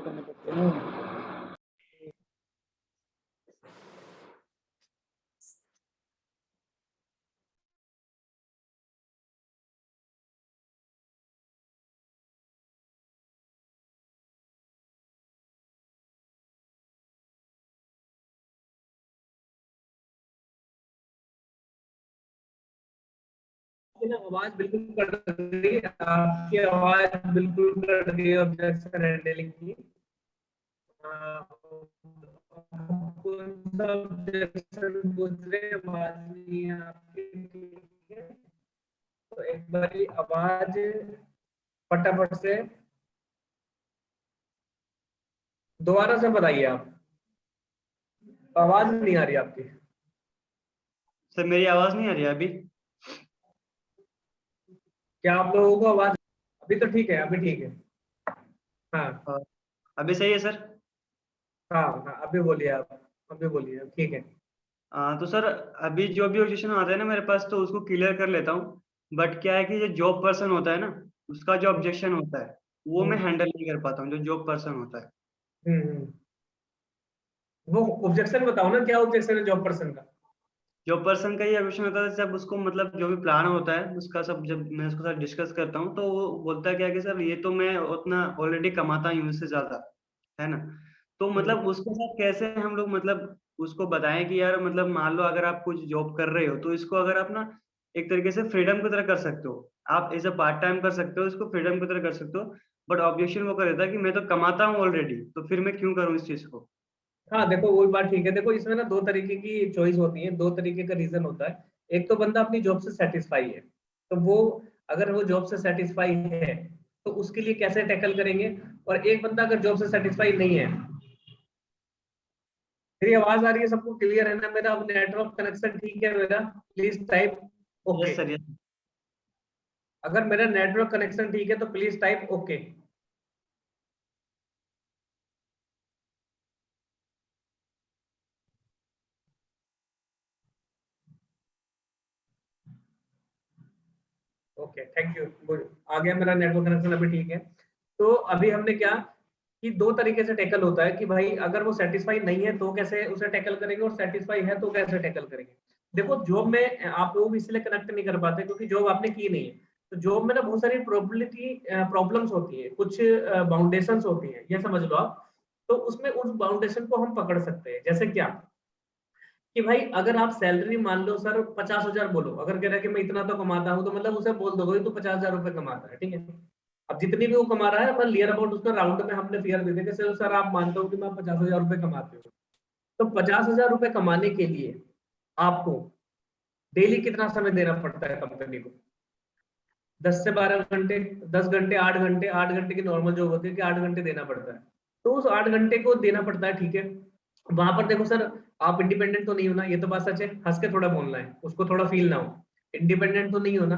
करने पड़ते हैं। आवाज बिल्कुल कट रही है, आपकी आवाज बिल्कुल कट गई है ऑब्जेक्शन हैंडलिंग की। कौन सा ऑब्जेक्शन पूछ रहे हैं? आवाज नहीं है आपकी, ठीक है। तो एक बारी आवाज फटाफट से दोबारा से बताइए आप, आवाज नहीं आ रही आपकी। सर मेरी आवाज नहीं आ रही है अभी? क्या आप लोगों को आवाज अभी तो ठीक है? अभी ठीक है। हाँ अभी सही है सर? हाँ हाँ, अभी बोलिए आप, अभी बोलिए, ठीक है। तो सर अभी जो भी ऑब्जेक्शन आता है ना मेरे पास, तो उसको क्लियर कर लेता हूँ। बट क्या है कि जो जॉब पर्सन होता है ना, उसका जो ऑब्जेक्शन होता है वो मैं हम्म हैंडल नहीं कर पाता हूँ, जो जॉब पर्सन होता है। हम्म। वो ऑब्जेक्शन बताओ ना, क्या ऑब्जेक्शन है जॉब पर्सन का? जॉब पर्सन का ये ऑब्जेक्शन होता है, जब उसको मतलब जो भी प्लान होता है उसका सब जब मैं उसके साथ डिस्कस करता हूँ, तो वो बोलता है क्या कि सर ये तो मैं उतना ऑलरेडी कमाता हूँ इससे ज्यादा, है ना। तो हम्म मतलब उसके साथ कैसे हम लोग मतलब उसको बताएं कि यार मतलब मान लो अगर आप कुछ जॉब कर रहे हो तो इसको अगर आप ना एक तरीके से फ्रीडम की तरह कर सकते हो, आप एज अ पार्ट टाइम कर सकते हो, इसको फ्रीडम की तरह कर सकते हो। बट ऑब्जेक्शन वो कर देता है कि मैं तो कमाता हूँ ऑलरेडी, तो फिर मैं क्यों करूँ इस चीज को। हाँ देखो, वही बात ठीक है। देखो इसमें ना दो तरीके की चॉइस होती है, दो तरीके का रीजन होता है। एक तो बंदा अपनी जॉब से सेटिस्फाई है, तो वो अगर वो जॉब से सेटिस्फाई है तो उसके लिए कैसे टैकल करेंगे। और एक बंदा अगर जॉब से सेटिस्फाई नहीं है। मेरी आवाज आ रही है? सबको क्लियर है ना? मेरा अब नेटवर्क कनेक्शन ठीक है मेरा? Please type okay. Yes sir, yes. अगर मेरा नेटवर्क कनेक्शन ठीक है तो please type okay. Okay, thank you, good. आ गया मेरा नेटवर्क कनेक्शन, अभी ठीक है। तो अभी हमने क्या कि दो तरीके से टैकल होता है कि भाई अगर वो सेटिस्फाई नहीं है तो कैसे उसे टैकल करेंगे, और सेटिस्फाई है तो कैसे टैकल करेंगे। देखो जॉब में आप लोग इसलिए कनेक्ट नहीं कर पाते क्योंकि जॉब आपने की नहीं है। तो जॉब में ना बहुत सारी प्रोबेबिलिटी प्रॉब्लम्स होती है, कुछ बाउंडेशंस होती है, ये समझ लो आप। तो उसमें उस बाउंडेशन को हम पकड़ सकते हैं, जैसे क्या कि भाई अगर आप सैलरी मान लो सर 50,000 बोलो, अगर कह रहा है कि मैं इतना तो कमाता हूँ, तो मतलब उसे बोल दोगे तो 50,000 रुपए कमाता है, ठीक है। अब जितनी भी वो कमा रहा है अपन लियर अबाउट उसका राउंड में हमने फिगर दे दिया कि सर आप मानते हो कि मैं 50,000 रुपए कमाते हो। तो 50,000 रुपए कमाने के लिए आपको डेली कितना समय देना पड़ता है कंपनी को? 10 से 12 घंटे, 10 घंटे, 8 घंटे, 8 घंटे की नॉर्मल जॉब होती है कि 8 घंटे देना पड़ता है। तो उस 8 घंटे को देना पड़ता है, ठीक है। वहां पर देखो सर, आप इंडिपेंडेंट तो नहीं होना, ये तो बात सच है, हंस के थोड़ा बोलना है, उसको थोड़ा फील ना हो। इंडिपेंडेंट तो नहीं होना,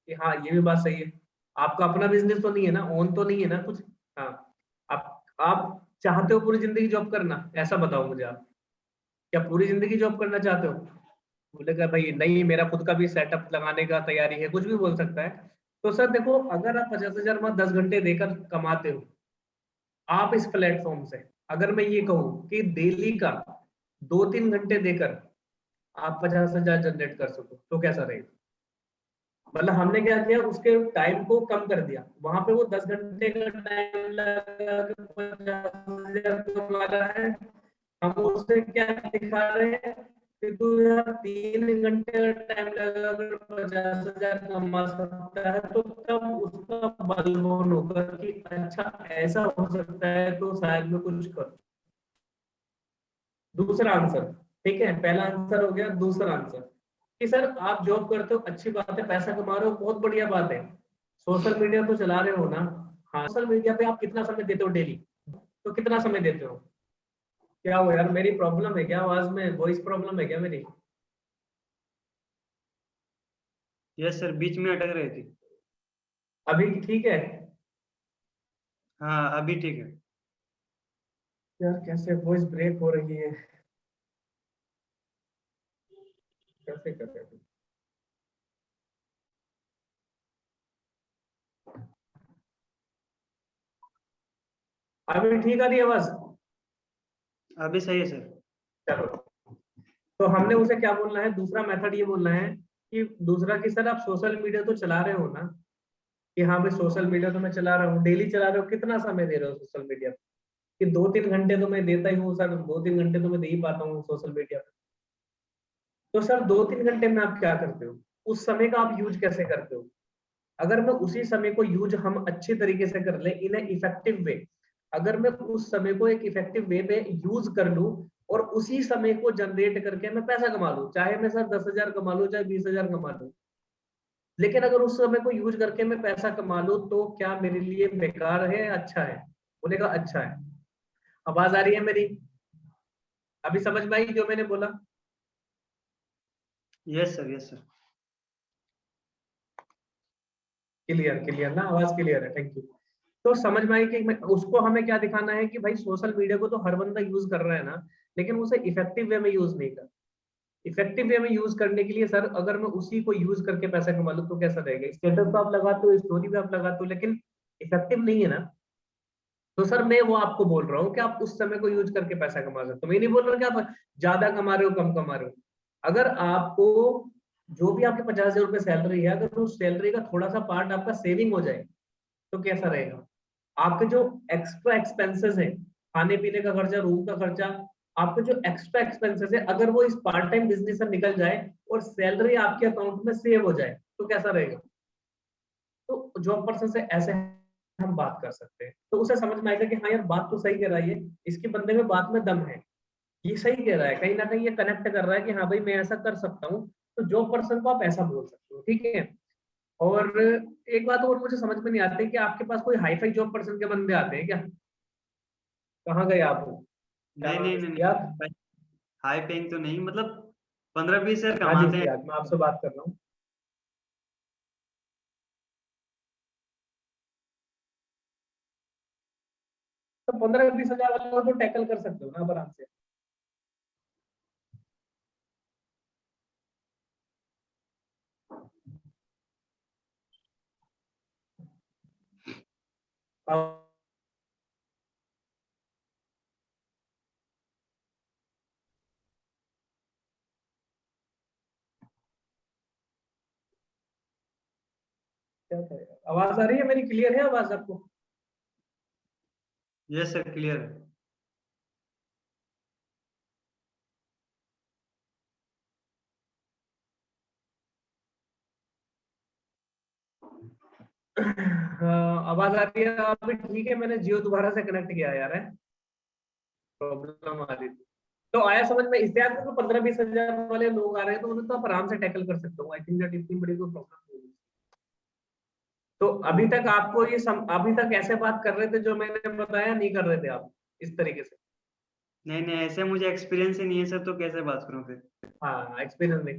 कि हाँ ये भी बात सही है। आपका अपना बिजनेस तो नहीं है ना, ओन तो नहीं है ना कुछ। हाँ, आप चाहते हो पूरी जिंदगी जॉब करना? ऐसा बताओ मुझे आप, क्या पूरी जिंदगी जॉब करना चाहते हो? बोलेगा भाई नहीं, मेरा खुद का भी सेटअप लगाने का तैयारी है, कुछ भी बोल सकता है। तो सर देखो, अगर आप 50,000 में 10 घंटे देकर कमाते हो, आप इस प्लेटफॉर्म से, अगर मैं ये कहूँ कि डेली का 2-3 घंटे देकर आप 50,000 जनरेट कर सको, तो कैसा रहेगा? मतलब हमने क्या किया, उसके टाइम को कम कर दिया, वहां पे वो 10 घंटे का टाइम लगा के 50,000 कमा रहा है। हम उससे क्या दिखा रहे हैं कि तू यार 3 घंटे का टाइम लगा अगर 50,000 कमा सकता है, तो तब उसका बलबोन होगा कि अच्छा ऐसा हो सकता है, तो शायद मैं कुछ करूं। दूसरा आंसर, ठीक है, पहला आंसर हो गया। दूसरा आंसर कि सर आप जॉब करते हो, अच्छी बात है, पैसा कमा रहे हो, बहुत बढ़िया बात है। सोशल मीडिया तो चला रहे हो ना? हाँ, सोशल मीडिया पे आप कितना समय देते हो डेली? तो कितना समय देते हो? क्या हो यार, मेरी प्रॉब्लम है क्या आवाज में? वॉइस प्रॉब्लम है क्या मेरी? यस सर, बीच में अटक रही थी। अभी ठीक है? हाँ अभी ठीक है। यार कैसे वॉइस ब्रेक हो रही है, कैसे कर रहे हो? अभी ठीक आ रही है आवाज? अभी सही है सर। चलो, तो हमने उसे क्या बोलना है, दूसरा मेथड ये बोलना है कि दूसरा कि सर आप सोशल मीडिया तो चला रहे हो ना, कि हाँ भाई सोशल मीडिया तो मैं चला रहा हूँ, डेली चला रहे हो, कितना समय दे रहे हो सोशल मीडिया पे? कि 2-3 घंटे तो मैं देता ही हूँ सर, 2-3 घंटे तो मैं दे ही पाता हूँ सोशल मीडिया पे। तो सर 2-3 घंटे में आप क्या करते हो, उस समय का आप यूज कैसे करते हो? अगर मैं उसी समय को यूज हम अच्छे तरीके से कर ले इन इफेक्टिव वे, अगर मैं उस समय को एक इफेक्टिव वे में यूज कर लूं और उसी समय को जनरेट करके मैं पैसा कमा लूं, चाहे मैं सर 10,000 कमा लूं चाहे 20,000 कमा लूं, लेकिन अगर उस समय को यूज करके मैं पैसा कमा लूं तो क्या मेरे लिए बेकार है, अच्छा है? बोलेगा अच्छा है। आवाज आ रही है मेरी? अभी समझ में आई जो मैंने बोला? Yes sir, yes sir. Clear clear ना, आवाज क्लियर है, थैंक यू। तो समझ में आई कि उसको हमें क्या दिखाना है कि भाई सोशल मीडिया को तो हर बंदा यूज कर रहा है ना, लेकिन उसे इफेक्टिव वे में यूज नहीं कर। इफेक्टिव वे में यूज करने के लिए सर अगर मैं उसी को यूज करके पैसा कमा लूं तो कैसा रहेगा? स्टेटस तो आप लगाते हो, स्टोरी भी आप लगाते हो, लेकिन इफेक्टिव नहीं है ना। तो सर मैं वो आपको बोल रहा हूँ कि आप उस समय को यूज करके पैसा कमा सकते हो। मैं नहीं बोल रहा कि आप ज्यादा कमा रहे हो कम कमा रहे हो। अगर आपको जो भी आपके 50,000 रुपये सैलरी है, अगर उस सैलरी का थोड़ा सा पार्ट आपका सेविंग हो जाए तो कैसा रहेगा? आपके जो एक्स्ट्रा एक्सपेंसेस है, खाने पीने का खर्चा, रूम का खर्चा, आपके जो एक्स्ट्रा एक्सपेंसेस है, अगर वो इस पार्ट टाइम बिजनेस से निकल जाए और सैलरी आपके अकाउंट में सेव हो जाए तो कैसा रहेगा? तो जॉब पर्सन से ऐसे हम बात कर सकते हैं, तो उसे समझ में आएगा कि हाँ यार बात तो सही कह रहा है, ये इसके बंदे में बात में दम है, ये सही कह रहा है, कहीं ना कहीं ये कनेक्ट कर रहा है कि हाँ भाई मैं ऐसा कर सकता हूँ। तो जॉब पर्सन को आप ऐसा बोल सकते हो, ठीक है। और एक बात और मुझे समझ में नहीं आती कि आपके पास कोई हाई फाई जॉब पर्सन के बंदे आते हैं क्या? कहाँ गए आप? क्या नहीं, नाम नहीं, है नहीं, इसकी आप? नहीं। हाई पेइंग तो नहीं, मतलब 15-20 हज़ार हाँ जी कमाते हैं। सियाज, मैं आपसे बात कर रहा हूँ। तो 15-20 हजार वाले को तो टैकल कर सकते हो ना आप आराम से। आप क्या करेगा? आवाज आ रही है मेरी? क्लियर है आवाज आपको? यस सर, क्लियर है। हाँ, आवाज आ रही है अभी? ठीक है, मैंने जियो दोबारा से कनेक्ट किया यार, है प्रॉब्लम आ रही थी। तो आया समझ में? इससे आपको तो 15-20 हजार वाले लोग आ रहे हैं तो उन्हें तो आप आराम से टैकल कर सकते हो। आई थिंक दैट इतनी बड़ी कोई प्रॉब्लम नहीं है। तो अभी तक आपको अभी तक ऐसे बात कर रहे थे जो मैंने बताया, नहीं कर रहे थे आप इस तरीके से? नहीं, नहीं, ऐसे मुझे एक्सपीरियंस ही नहीं है सर, तो कैसे बात करूँ फिर? हाँ, एक्सपीरियंस नहीं।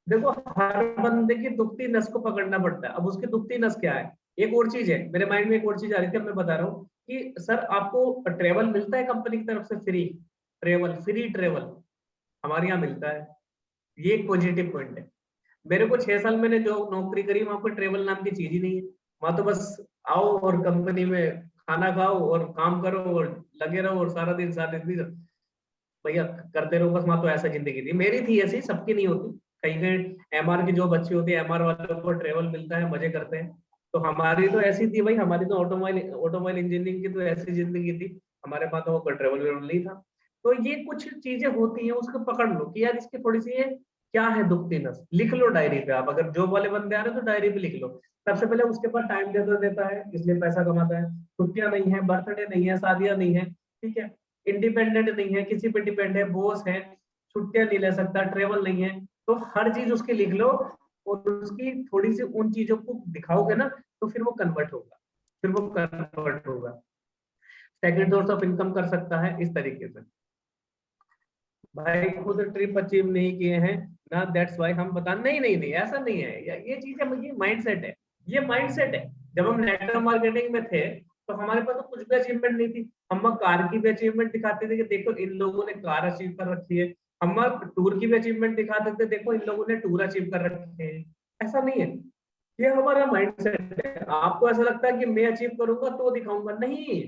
देखो, हर बंदे की दुखती नस को पकड़ना पड़ता है। अब उसकी दुखती नस क्या है? एक और चीज है, मेरे माइंड में एक और चीज आ रही थी, अब मैं बता रहा हूँ कि सर आपको ट्रेवल मिलता है कंपनी की तरफ से, फ्री ट्रेवल, फ्री ट्रेवल हमारे यहाँ मिलता है। ये एक पॉजिटिव पॉइंट है। मेरे को 6 साल मैंने जो नौकरी करी वहां पर ट्रेवल नाम की चीज ही नहीं है। वहां तो बस आओ और कंपनी में खाना खाओ और काम करो और लगे रहो और सारा दिन सारा दिन भैया करते रहो बस। वहां तो ऐसा जिंदगी थी, मेरी थी ऐसी, सबकी नहीं होती। कहीं कहीं एमआर की जो बच्ची होती है, एमआर वालों को ट्रेवल मिलता है, मजे करते हैं। तो हमारी तो ऐसी थी भाई, हमारी तो ऑटोमोबाइल इंजीनियरिंग की तो ऐसी जिंदगी थी। हमारे पास तो कोई ट्रेवल वेवल नहीं था। तो ये कुछ चीजें होती हैं, उसको पकड़ लो कि यार इसकी थोड़ी सी ये क्या है दुखती नस, लिख लो डायरी पे। आप अगर जॉब वाले बंदे आ रहे हो तो डायरी पे लिख लो। सबसे पहले उसके पास टाइम देता है इसलिए पैसा कमाता है। छुट्टियां नहीं है, बर्थडे नहीं है, शादियां नहीं है, ठीक है। इंडिपेंडेंट नहीं है, किसी पे डिपेंड है, बॉस है, छुट्टियां नहीं ले सकता, ट्रेवल नहीं है। तो हर चीज उसकी लिख लो और उसकी थोड़ी सी उन चीजों को दिखाओगे ना, तो फिर वो कन्वर्ट होगा, फिर वो कन्वर्ट होगा। सेकंड सोर्स ऑफ इनकम कर सकता है इस तरीके से। भाई खुद ट्रिप अचीव नहीं किए हैं ना, दैट्स वाई हम बता, नहीं नहीं नहीं ऐसा नहीं है। ये चीज है, ये माइंडसेट है, ये माइंडसेट है। जब हम नेटवर्क मार्केटिंग में थे तो हमारे पास तो कुछ भी अचीवमेंट नहीं थी। हम कार की भी अचीवमेंट दिखाते थे कि देखो इन लोगों ने कार अचीव कर रखी है। हम टूर की भी अचीवमेंट दिखाते थे, देखो इन लोगों ने टूर अचीव कर रखे हैं। ऐसा नहीं है, ये हमारा माइंडसेट है। आपको ऐसा लगता है कि मैं अचीव करूंगा तो दिखाऊंगा, नहीं।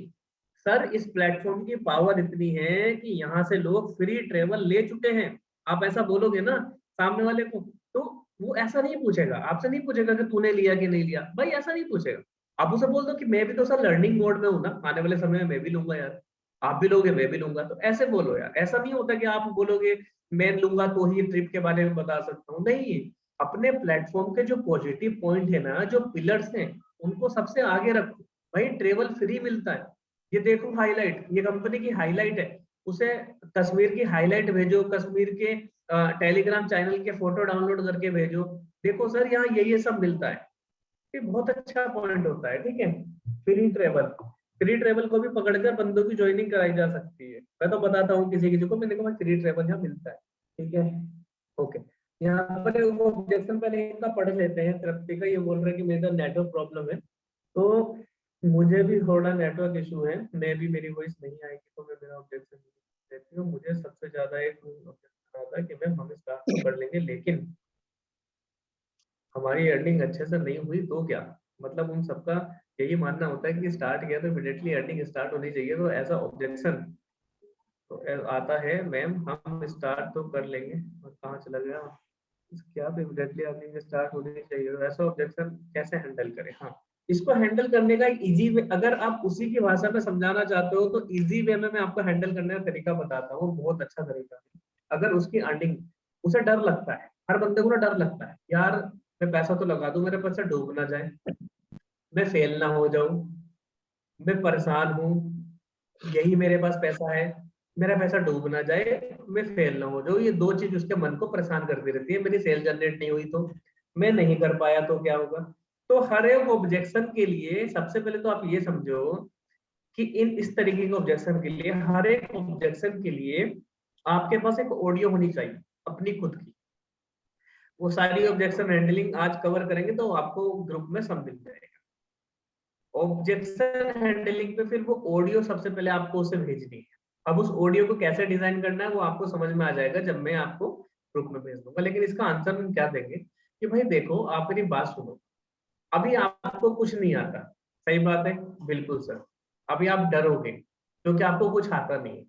सर इस प्लेटफॉर्म की पावर इतनी है कि यहाँ से लोग फ्री ट्रेवल ले चुके हैं। आप ऐसा बोलोगे ना सामने वाले को, तो वो ऐसा नहीं पूछेगा, आपसे नहीं पूछेगा कि तूने लिया कि नहीं लिया, भाई ऐसा नहीं पूछेगा। आप उसे बोल दो कि मैं भी तो सर लर्निंग मोड में हूँ ना, आने वाले समय में मैं भी लूंगा यार, आप भी लोगे मैं भी लूंगा, तो ऐसे बोलो यार। ऐसा नहीं होता कि आप बोलोगे मैं लूंगा तो ही ट्रिप के बारे में बता सकता हूँ, नहीं। अपने प्लेटफॉर्म के जो पॉजिटिव पॉइंट है ना, जो पिलर्स हैं, उनको सबसे आगे रखो। भाई ट्रेवल फ्री मिलता है, ये देखो हाईलाइट, ये कंपनी की हाईलाइट है, उसे कश्मीर की हाईलाइट भेजो, कश्मीर के टेलीग्राम चैनल के फोटो डाउनलोड करके भेजो, देखो सर यहाँ ये सब मिलता है। ये बहुत अच्छा पॉइंट होता है, ठीक है। फ्री ट्रेवल, फ्री ट्रेवल को भी पकड़कर बंदों की ज्वाइनिंग कराई जा सकती है। मैं तो बताता हूँ किसी किसी को, मैंने कहा फ्री ट्रेवल यहाँ मिलता है, ठीक है। ओके, यहाँ पर वो ऑब्जेक्शन पहले इनका पढ़ लेते हैं। तृप्ति का ये बोल रहे हैं कि मेरा नेटवर्क प्रॉब्लम है, तो मुझे भी थोड़ा नेटवर्क इशू है, मैं भी, मेरी वॉइस नहीं आएगी तो मैं मेरा ऑब्जेक्शन देती हूँ। मुझे सबसे ज्यादा एक ऑब्जेक्शन आता है कि मैम हम स्टार्ट तो कर लेंगे लेकिन हमारी अर्निंग अच्छे से नहीं हुई तो क्या, मतलब उन सबका यही मानना होता है कि स्टार्ट किया तो इमीडिएटली अर्निंग स्टार्ट होनी चाहिए, तो ऐसा ऑब्जेक्शन तो आता है मैम हम स्टार्ट तो कर लेंगे, और कहाँ चला गया क्या, तो इमीडिएटली अर्निंग स्टार्ट होनी चाहिए, तो ऐसा ऑब्जेक्शन कैसे हैंडल करें। हाँ, इसको हैंडल करने का एक इजी वे, अगर आप उसी की भाषा में समझाना चाहते हो तो इजी वे में मैं आपको हैंडल करने का तरीका बताता हूँ, बहुत अच्छा तरीका है। अगर उसकी अर्निंग, उसे डर लगता है, हर बंदे को ना डर लगता है यार, मैं पैसा तो लगा दूं, मेरे पैसा डूब ना जाए, मैं फेल ना हो जाऊं, मैं परेशान हूँ, यही मेरे पास पैसा है, मेरा पैसा डूब ना जाए, मैं फेल ना हो जाऊं, ये दो चीज उसके मन को परेशान करती रहती है। मेरी सेल जनरेट नहीं हुई तो, मैं नहीं कर पाया तो क्या होगा। तो हर एक ऑब्जेक्शन के लिए सबसे पहले तो आप ये समझो कि इन इस तरीके के ऑब्जेक्शन के लिए, हर एक ऑब्जेक्शन के लिए आपके पास एक ऑडियो होनी चाहिए अपनी खुद की। वो सारी ऑब्जेक्शन हैंडलिंग आज कवर करेंगे तो आपको ग्रुप में सब मिल जाएगा। ऑब्जेक्शन हैंडलिंग पे फिर वो ऑडियो सबसे पहले आपको उसे भेजनी है। अब उस ऑडियो को कैसे डिजाइन करना है वो आपको समझ में आ जाएगा जब मैं आपको ग्रुप में भेज दूंगा। लेकिन इसका आंसर हम क्या देंगे कि भाई देखो आप मेरी बात सुनो, अभी आपको कुछ नहीं आता, सही बात है, बिल्कुल सर। अभी आप डरोगे क्योंकि आपको कुछ आता नहीं है,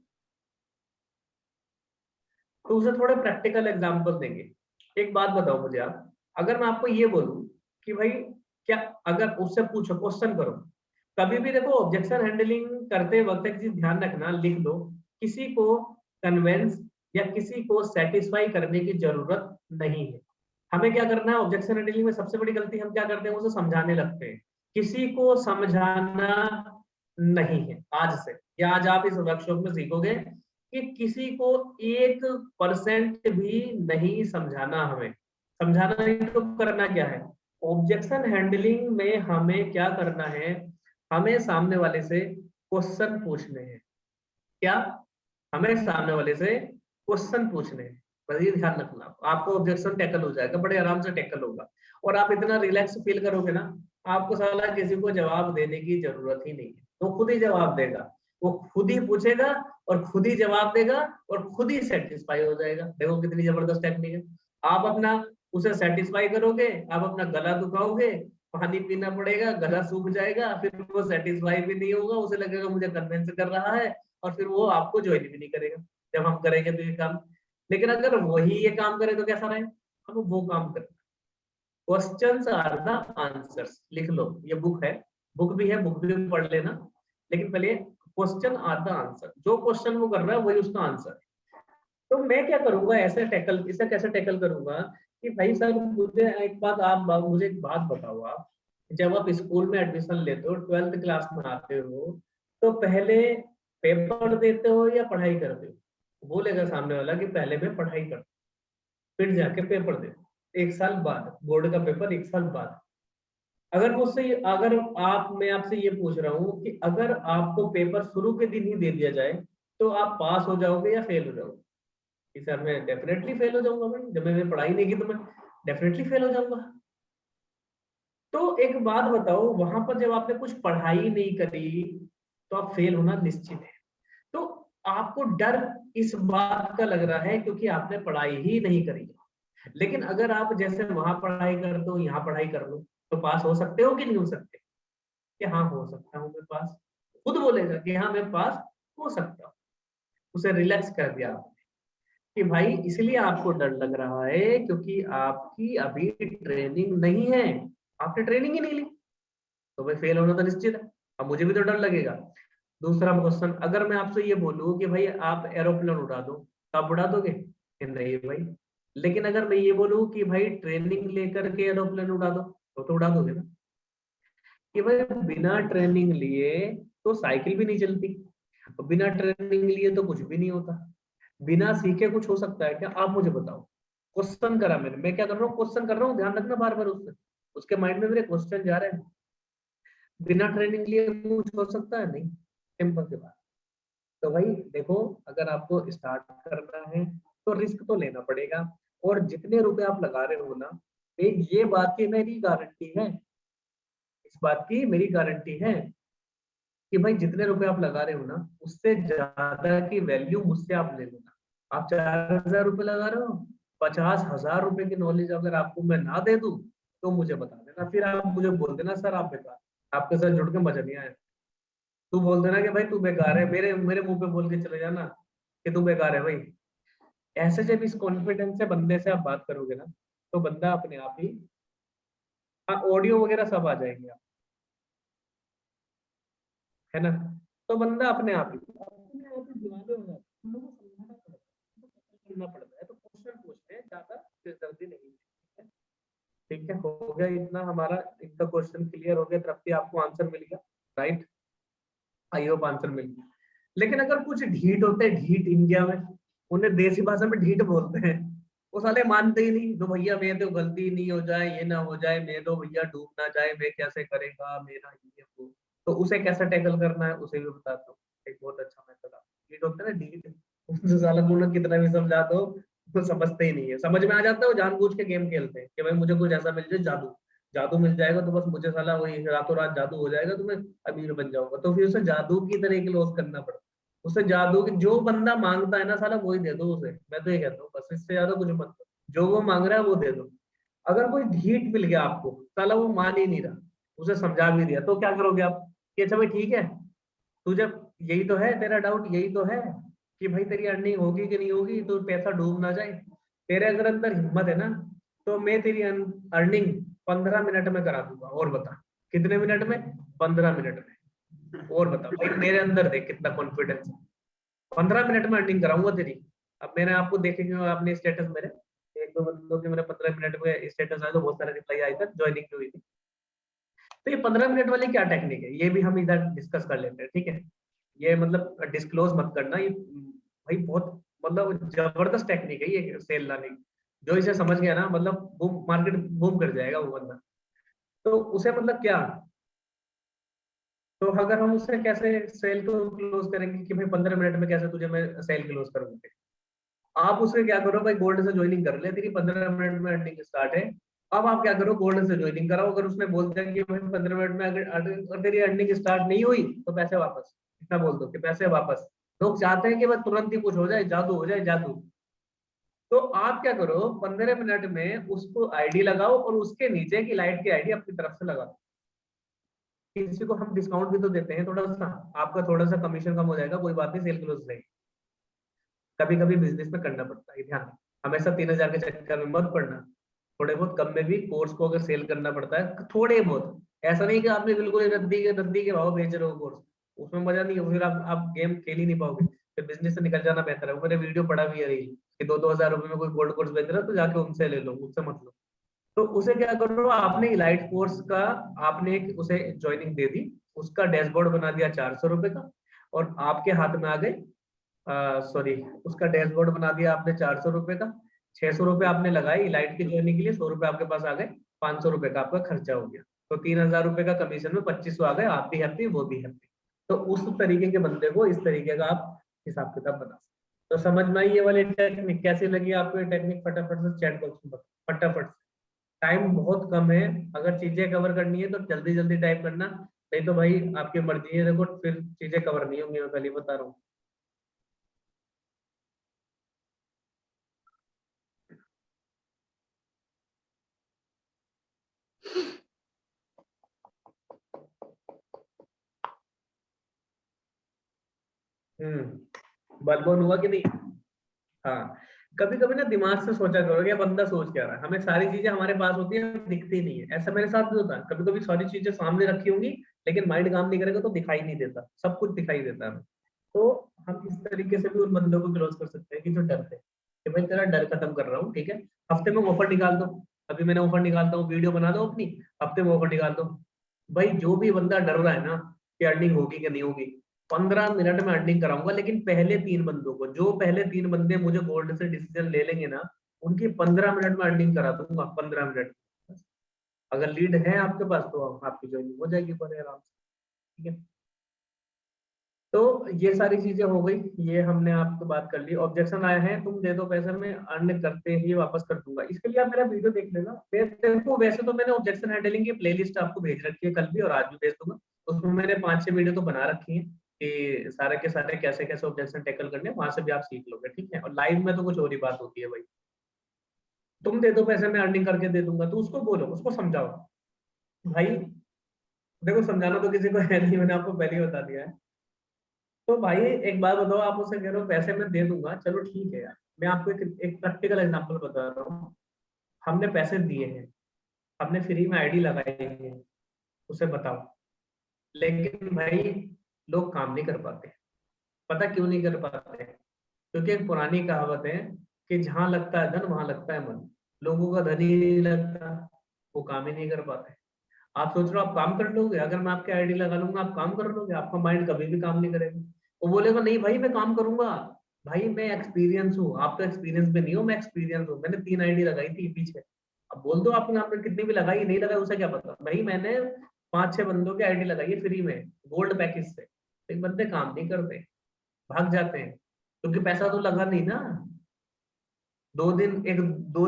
तो उसे थोड़े प्रैक्टिकल एग्जांपल देंगे। एक बात बताओ मुझे आप, अगर मैं आपको ये बोलूं कि भाई क्या, अगर उससे पूछो, क्वेश्चन करो, कभी भी देखो ऑब्जेक्शन हैंडलिंग करते वक्त एक चीज ध्यान रखना, लिख दो, किसी को कन्वेंस या किसी को सेटिस्फाई करने की जरूरत नहीं है। हमें क्या करना है ऑब्जेक्शन हैंडलिंग में, सबसे बड़ी गलती हम क्या करते हैं, उसे समझाने लगते हैं। किसी को समझाना नहीं है आज से, या आज आप इस वर्कशॉप में सीखोगे कि किसी को 1% भी नहीं समझाना। हमें समझाना नहीं तो करना क्या है, ऑब्जेक्शन हैंडलिंग में हमें क्या करना है, हमें सामने वाले से क्वेश्चन पूछने हैं। क्या, हमें सामने वाले से क्वेश्चन पूछने हैं। बस ये ध्यान रखना, आपको ऑब्जेक्शन टैकल हो जाएगा, बड़े आराम से टैकल होगा, और आप इतना रिलैक्स फील करोगे ना, आपको साला किसी को जवाब देने की जरूरत ही नहीं है, वो खुद ही जवाब देगा, वो खुद ही पूछेगा और खुद ही जवाब देगा और खुद ही सेटिस्फाई हो जाएगा। देखो कितनी जबरदस्त टेक्निक है। आप अपना उसे सेटिस्फाई करोगे, आप अपना गला दुखाओगे, पानी पीना पड़ेगा, गला सूख जाएगा, फिर वो सेटिस्फाई भी नहीं होगा, उसे लगेगा मुझे कन्विंस कर रहा है, और फिर वो आपको ज्वाइन भी नहीं करेगा जब हम करेंगे तो ये काम। लेकिन अगर वही ये काम करे तो कैसा रहे, हम वो काम करें। क्वेश्चंस आर द आंसर्स, लिख लो, ये बुक है, बुक भी है, बुक भी पढ़ लेना, लेकिन पहले क्वेश्चन आर द आंसर, जो क्वेश्चन वो कर रहा है वही उसका आंसर है। तो मैं क्या करूंगा, ऐसे टैकल, इसे कैसे टैकल करूंगा कि भाई सर मुझे एक बात, आप मुझे एक बात बताओ, आप जब आप स्कूल में एडमिशन लेते हो, 12th क्लास में आते हो, तो पहले पेपर देते हो या पढ़ाई करते हो। बोलेगा सामने वाला कि पहले मैं पढ़ाई करता हूं, फिर जाके पेपर दे, एक साल बाद बोर्ड का पेपर, एक साल बाद। अगर मुझसे, अगर आप, मैं आपसे ये पूछ रहा हूँ कि अगर आपको पेपर शुरू के दिन ही दे दिया जाए तो आप पास हो जाओगे या फेल हो जाओगे। कि सर मैं डेफिनेटली फेल हो जाऊंगा भाई, जब मैंने पढ़ाई नहीं की तो मैं डेफिनेटली फेल हो जाऊंगा। तो एक बात बताओ, वहां पर जब आपने कुछ पढ़ाई नहीं करी तो आप फेल होना निश्चित है। तो आपको डर इस बात का लग रहा है क्योंकि आपने पढ़ाई ही नहीं करी। लेकिन अगर आप जैसे वहां पढ़ाई करते हो, यहाँ पढ़ाई कर लो, तो पास हो सकते हो कि नहीं हो सकते, कि हाँ हो सकता हूँ मैं पास। खुद बोलेगा कि हाँ मैं पास हो सकता हूँ। उसे रिलैक्स कर दिया आपने कि भाई इसलिए आपको डर लग रहा है क्योंकि आपकी अभी ट्रेनिंग नहीं है, आपने ट्रेनिंग ही नहीं ली, तो भाई फेल होना तो निश्चित है। अब मुझे भी तो डर लगेगा। दूसरा क्वेश्चन, अगर मैं आपसे ये बोलूं कि भाई आप एरोप्लेन उड़ा दो, तो आप उड़ा दोगे कि नहीं भाई? लेकिन अगर मैं ये बोलूं कि भाई ट्रेनिंग लेकर के एरोप्लेन उड़ा दो, तो उड़ा दोगे ना? कि भाई बिना ट्रेनिंग लिए तो साइकिल भी नहीं चलती, बिना ट्रेनिंग लिए तो कुछ भी नहीं होता, बिना सीखे कुछ हो सकता है क्या? आप मुझे बताओ। क्वेश्चन करा मैंने, मैं क्या कर रहा हूँ? क्वेश्चन कर रहा हूँ, ध्यान रखना बार बार उससे, उसके माइंड में मेरे क्वेश्चन जा रहे हैं। बिना ट्रेनिंग लिए कुछ हो सकता है? नहीं, सिंपल सी बात। तो भाई देखो, अगर आपको स्टार्ट करना है तो रिस्क तो लेना पड़ेगा। और जितने रुपए आप लगा रहे हो ना, एक ये बात की मेरी गारंटी है, इस बात की मेरी गारंटी है कि भाई जितने रुपए आप लगा रहे हो ना, उससे ज्यादा की वैल्यू मुझसे आप ले लेना। आप 4,000 रुपए लगा रहे हो, 50,000 रुपए की नॉलेज अगर आपको मैं ना दे दूं, तो मुझे बता देना, फिर आप मुझे बोल देना सर आप बेकार, आपके साथ जुड़ के मजा नहीं आया। तू बोल देना कि भाई तू बेकार है, मेरे मेरे मुंह पे बोल के चले जाना कि तू बेकार है भाई। ऐसे जब इस कॉन्फिडेंस से बंदे से आप बात करोगे ना, तो बंदा अपने आप ही, हाँ ऑडियो वगैरह सब आ जाएंगे आप, है ना? तो बंदा अपने आप ही दीवाने हो जाता है। हम लोगों को समझाना पड़ता है, करना पड़ता है, तो क्वेश्चन पूछते हैं, ज्यादा सिरदर्दी नहीं है। ठीक है, हो गया इतना हमारा, इतना क्वेश्चन क्लियर हो गया, तरफ से आपको आंसर मिल गया, राइट? आई होप आंसर मिल गया। लेकिन अगर कुछ ढीठ होते हैं, ढीठ इंडिया में, उन्हें देसी भाषा में ढीठ बोलते हैं, वो साले मानते ही नहीं, तो भैया मेरे तो गलती नहीं हो जाए, ये ना हो जाए, मैं तो भैया डूब ना जाए, मैं कैसे करेगा मेरा ये वो। तो उसे कैसे टैकल करना है उसे भी बताता हूँ, एक बहुत अच्छा मेथड है। ढीठ होता है ना, ढीठ, उनसे साला को लोग कितना भी समझा दो, तो समझते ही नहीं है। समझ में आ जाता है, वो जानबूझ के गेम खेलते हैं कि भाई मुझे कुछ ऐसा मिल जाए, जादू, जादू मिल जाएगा तो बस मुझे साला वही रातों रात जादू हो जाएगा तो मैं अमीर बन जाऊंगा। तो फिर उसे जादू की तरह के लॉस करना पड़ता है। उसे जादू की जो बंदा मांगता है ना साला, वही दे दो उसे, मैं तो ये कहता हूँ, बस इससे ज्यादा कुछ मत करो, जो वो मांग रहा है वो दे दो। अगर कोई ढीठ मिल गया आपको, साला वो मान ही नहीं रहा, उसे समझा भी दिया, तो क्या करोगे आप? कि अच्छा भाई ठीक है, तुझे यही तो है तेरा डाउट, यही तो है कि भाई तेरी अर्निंग होगी कि नहीं होगी, तो पैसा डूब ना जाए। तेरे अगर अंदर हिम्मत है ना, तो मैं तेरी अर्निंग 15 मिनट में करा दूंगा, और बता कितने मिनट में? 15 मिनट में। और बता भाई, मेरे अंदर देख कितना कॉन्फिडेंस है, 15 मिनट में अर्निंग कराऊंगा तेरी। अब मैंने आपको देखेंगे आपने स्टेटस मेरे, एक दो बंदों के मेरे 15 मिनट में स्टेटस आए तो बहुत सारे रिप्लाई आए थे, ज्वाइनिंग की हुई थी। तो ये 15 मिनट वाली क्या टेक्निक है, ये भी हम इधर डिस्कस कर लेते हैं, ठीक है? ये मतलब डिस्क्लोज मत करना, ये भाई बहुत मतलब जबरदस्त टेक्निक है ये सेल लाने की। जो इसे समझ गया ना, मतलब बूम, मार्केट बूम कर जाएगा वो बंदा। तो उसे मतलब क्या, तो अगर हम उससे कैसे सेल को क्लोज करेंगे कि भाई 15 मिनट में कैसे तुझे मैं सेल क्लोज करूंगा? आप उससे क्या करो भाई, गोल्ड से ज्वाइनिंग कर ले, तेरी 15 मिनट में अर्निंग स्टार्ट है। अब आप क्या करो, गोल्ड से ज्वाइनिंग कराओ। अगर उसने बोल दिया कि भाई 15 मिनट में अगर तेरी अर्निंग स्टार्ट नहीं हुई तो पैसे वापस, इतना बोल दो कि पैसे वापस। लोग चाहते हैं कि बस तुरंत ही कुछ हो जाए, जादू हो जाए, जादू। तो आप क्या करो, 15 मिनट में उसको आईडी लगाओ और उसके नीचे की लाइट की आईडी अपनी तरफ से लगाओ। किसी को हम डिस्काउंट भी तो देते हैं थोड़ा सा, आपका थोड़ा सा कमीशन कम हो जाएगा, कोई बात नहीं, सेल क्लोज रहेगी। कभी कभी बिजनेस में करना पड़ता है ध्यान, हमेशा 3,000 के चक्कर में मत पड़ना। थोड़े बहुत कम में भी कोर्स को अगर सेल करना पड़ता है, थोड़े बहुत, ऐसा नहीं कि आपने बिल्कुल ही रद्दी के भाव बेच रहे हो कोर्स, उसमें मजा नहीं है, फिर आप गेम खेल ही नहीं पाओगे। फिर बिजनेस से निकल जाना बेहतर है। वो मैंने वीडियो पढ़ा भी है रही कि 2-2 हज़ार रुपए में कोई गोल्ड कोर्स बेच रहा है, तो जाके उनसे ले लो, मुझसे मत लो। तो उसे क्या करो, आपने इलाइट कोर्स का, आपने एक उसे ज्वाइनिंग दे दी, उसका डैशबोर्ड बना दिया 400 रुपए का, और आपके हाथ में आ गए, सॉरी, उसका डैशबोर्ड बना दिया आपने 400 रुपए का। 600 रुपए आपने लगाए लाइट की ज्वाइनिंग के लिए, 100 रुपए आपके पास आ गए, 500 रुपए का आपका खर्चा हो गया। तो 3,000 रुपए का कमीशन में 2500 आ गए, आप भी हैप्पी, वो भी हैप्पी। तो उस तरीके के बंदे को इस तरीके का आप हिसाब किताब बना सकते। तो समझ में आई ये वाली टेक्निक? कैसी लगी आपको ये टेक्निक? फटाफट से चैट बॉक्स में बताओ, फटाफट। टाइम बहुत कम है, अगर चीजें कवर करनी है तो जल्दी जल्दी टाइप करना, नहीं तो भाई आपकी मर्जी है, देखो फिर चीजें कवर नहीं होंगी, मैं पहले ही बता रहा हूँ। बलबोन हुआ कि नहीं? हाँ, कभी कभी ना दिमाग से सोचा करो कि बंदा सोच क्या रहा है। हमें सारी चीजें हमारे पास होती है, दिखती नहीं है। ऐसा मेरे साथ भी होता है, कभी कभी सारी चीजें सामने रखी होंगी लेकिन माइंड काम नहीं करेगा तो दिखाई नहीं देता, सब कुछ दिखाई देता है हमें। तो हम इस तरीके से भी उन बंदों को क्लोज कर सकते हैं कि जो डरते हैं कि भाई तेरा डर खत्म कर रहा हूँ, ठीक है, हफ्ते में ऑफर निकाल दो। अभी मैंने ऑफर निकालता हूँ, वीडियो बना दो अपनी, हफ्ते में ऑफर निकाल दो। भाई जो भी बंदा डर रहा है ना कि अर्निंग होगी कि नहीं होगी, 15 मिनट में अर्निंग कराऊंगा। लेकिन पहले 3 बंदों को, जो पहले 3 बंदे मुझे बोर्ड से डिसीजन ले लेंगे ना, उनकी 15 मिनट में अर्निंग करा दूंगा, 15 मिनट। अगर लीड है आपके पास तो आपकी ज्वाइनिंग हो जाएगी बड़े आराम से, ठीक है। तो ये सारी चीजें हो गई, ये हमने आपसे बात कर ली। ऑब्जेक्शन आए हैं, तुम दे दो पैसे, मैं अर्न करते ही वापस कर दूंगा, इसके लिए आप मेरा वीडियो देख लेना। मैं देखो वैसे तो मैंने ऑब्जेक्शन हैंडलिंग की प्लेलिस्ट आपको भेज रखी है, कल भी और आज भी भेज दूंगा। उसमें मैंने 5-6 वीडियो तो बना रखी है कि सारे के सारे कैसे कैसे ऑब्जेक्शन टैकल करने, वहां से भी आप सीख लोगे, ठीक है। और लाइव में तो कुछ और ही बात होती है भाई। तुम दे दो पैसे, मैं अर्निंग करके दे दूंगा, तो उसको बोलो, उसको समझाओ भाई। देखो समझाना तो किसी को है नहीं, मैंने आपको पहले ही बता दिया है। तो भाई एक बात बताओ, आप उसे कह रहे हो पैसे मैं दे दूंगा, चलो ठीक है यार। मैं आपको एक प्रैक्टिकल एग्जांपल बता रहा हूँ। हमने पैसे दिए हैं, हमने फ्री में आईडी लगाई है, उसे बताओ। लेकिन भाई लोग काम नहीं कर पाते। पता क्यों नहीं कर पाते? क्योंकि एक पुरानी कहावत है कि जहां लगता है धन वहां लगता है मन। लोगों का धन ही नहीं लगता, वो काम ही नहीं कर पाते। आप सोच रहे हो आप काम कर लोगे, अगर मैं आपके आईडी लगा लूंगा आप काम कर लोगे? आपका माइंड कभी भी काम नहीं करेगा। वो बोलेगा नहीं भाई मैं काम करूंगा। भाई मैं एक्सपीरियंस हूँ, आप तो एक्सपीरियंस में नहीं हो, मैं एक्सपीरियंस हूँ। मैंने 3 आईडी लगाई थी पीछे। अब बोल दो आपने कितनी भी लगाई, नहीं लगाई, उसे क्या पता। भाई मैंने 5-6 बंदों की आईडी लगाई है फ्री में, गोल्ड पैकेज से। एक बंदे काम नहीं करते, भाग जाते हैं, क्योंकि पैसा तो लगा नहीं ना। 2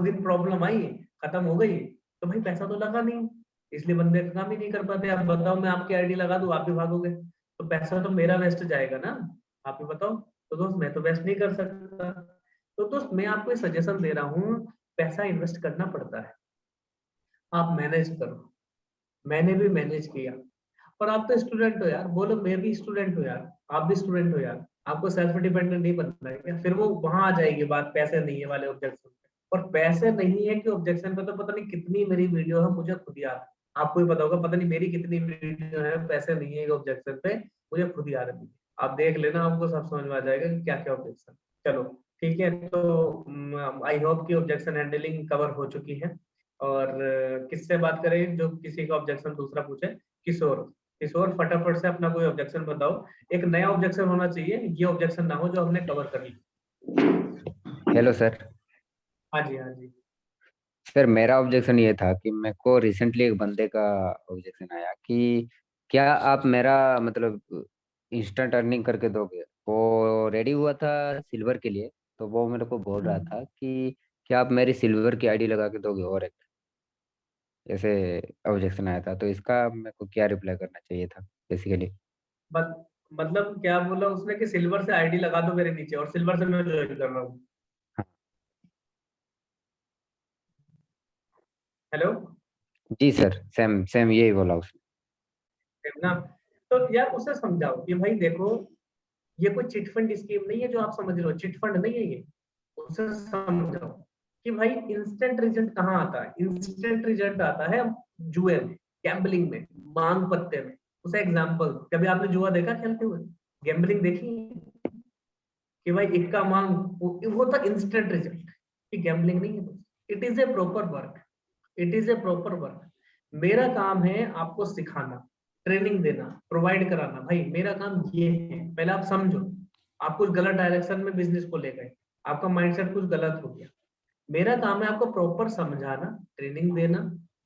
दिन प्रॉब्लम आई, खत्म हो गई, तो भाई पैसा तो लगा नहीं, इसलिए बंदे काम ही नहीं कर पाते। आप बताओ मैं आपकी आईडी लगा दूं, आप भी भागोगे, तो पैसा तो मेरा वेस्ट जाएगा ना। आप ही बताओ। तो दोस्त मैं तो वेस्ट नहीं कर सकता। तो दोस्त मैं आपको सजेशन दे रहा हूँ, पैसा इन्वेस्ट करना पड़ता है, आप मैनेज करो। मैंने भी मैनेज किया। और आप तो स्टूडेंट हो यार, बोलो मैं भी स्टूडेंट हूँ यार, आप भी स्टूडेंट हो यार। आपको सेल्फ डिपेंडेंट नहीं बनना है क्या? फिर वो वहां आ जाएगी बात पैसे नहीं है वाले ऑब्जेक्शन पे। और पैसे नहीं है कि ऑब्जेक्शन पे तो पता नहीं कितनी मेरी वीडियो है, मुझे खुद याद है। आपको भी पता होगा, पता नहीं मेरी कितनी वीडियो है पैसे नहीं है ऑब्जेक्शन पे, मुझे खुद याद है। आप देख लेना, आपको सब समझ में आ जाएगा कि क्या क्या ऑब्जेक्शन। चलो ठीक है, तो आई होप कि ऑब्जेक्शन हैंडलिंग कवर हो चुकी है। और किससे बात करें जो किसी का ऑब्जेक्शन दूसरा पूछे? किशोर। किशोर फटाफट से अपना कोई ऑब्जेक्शन बताओ। एक नया ऑब्जेक्शन होना चाहिए, ये ऑब्जेक्शन ना हो जो हमने कवर कर ली। Hello sir. हाँ जी, हाँ जी। सर मेरा ऑब्जेक्शन ये था कि मेरे को रिसेंटली एक बंदे का ऑब्जेक्शन आया कि क्या आप मेरा मतलब इंस्टेंट अर्निंग करके दोगे। वो रेडी हुआ था सिल्वर के लिए, तो वो मेरे को बोल रहा था कि क्या आप मेरी सिल्वर की आईडी लगा के दोगे। और एक ऐसे ऑब्जेक्शन आया था, तो इसका मेरे को क्या रिप्लाई करना चाहिए था बेसिकली। बत, मतलब क्या बोला उसने कि सिल्वर से आईडी लगा दो मेरे नीचे, और सिल्वर से मैं ज्वाइन कर रहा हूँ। हेलो। जी सर, सेम सेम यही बोला उसने। है ना? तो यार उसे समझाओ कि भाई देखो, ये कोई चिटफंड स्कीम नहीं है जो आप समझ रहे हो, चिटफंड नहीं है ये। उसे समझाओ कि भाई इंस्टेंट रिजल्ट कहाँ आता है। इंस्टेंट रिजल्ट आता है जुए में, गैम्बलिंग में, मांग पत्ते में। उसे एग्जांपल, कभी आपने जुआ देखा खेलते हुए? गैम्बलिंग देखी है? कि भाई इक्का मांग, वो था इंस्टेंट रिजल्ट। कि गैम्बलिंग नहीं है, it is a proper work. It is a proper work. मेरा काम है आपको सिखाना, ट्रेनिंग देना, प्रोवाइड कराना। भाई मेरा काम ये है, पहले आप समझो। आप कुछ गलत डायरेक्शन में बिजनेस को ले गए, आपका माइंडसेट कुछ गलत हो गया। मेरा काम है आपको प्रॉपर समझाना, ट्रेनिंग देना,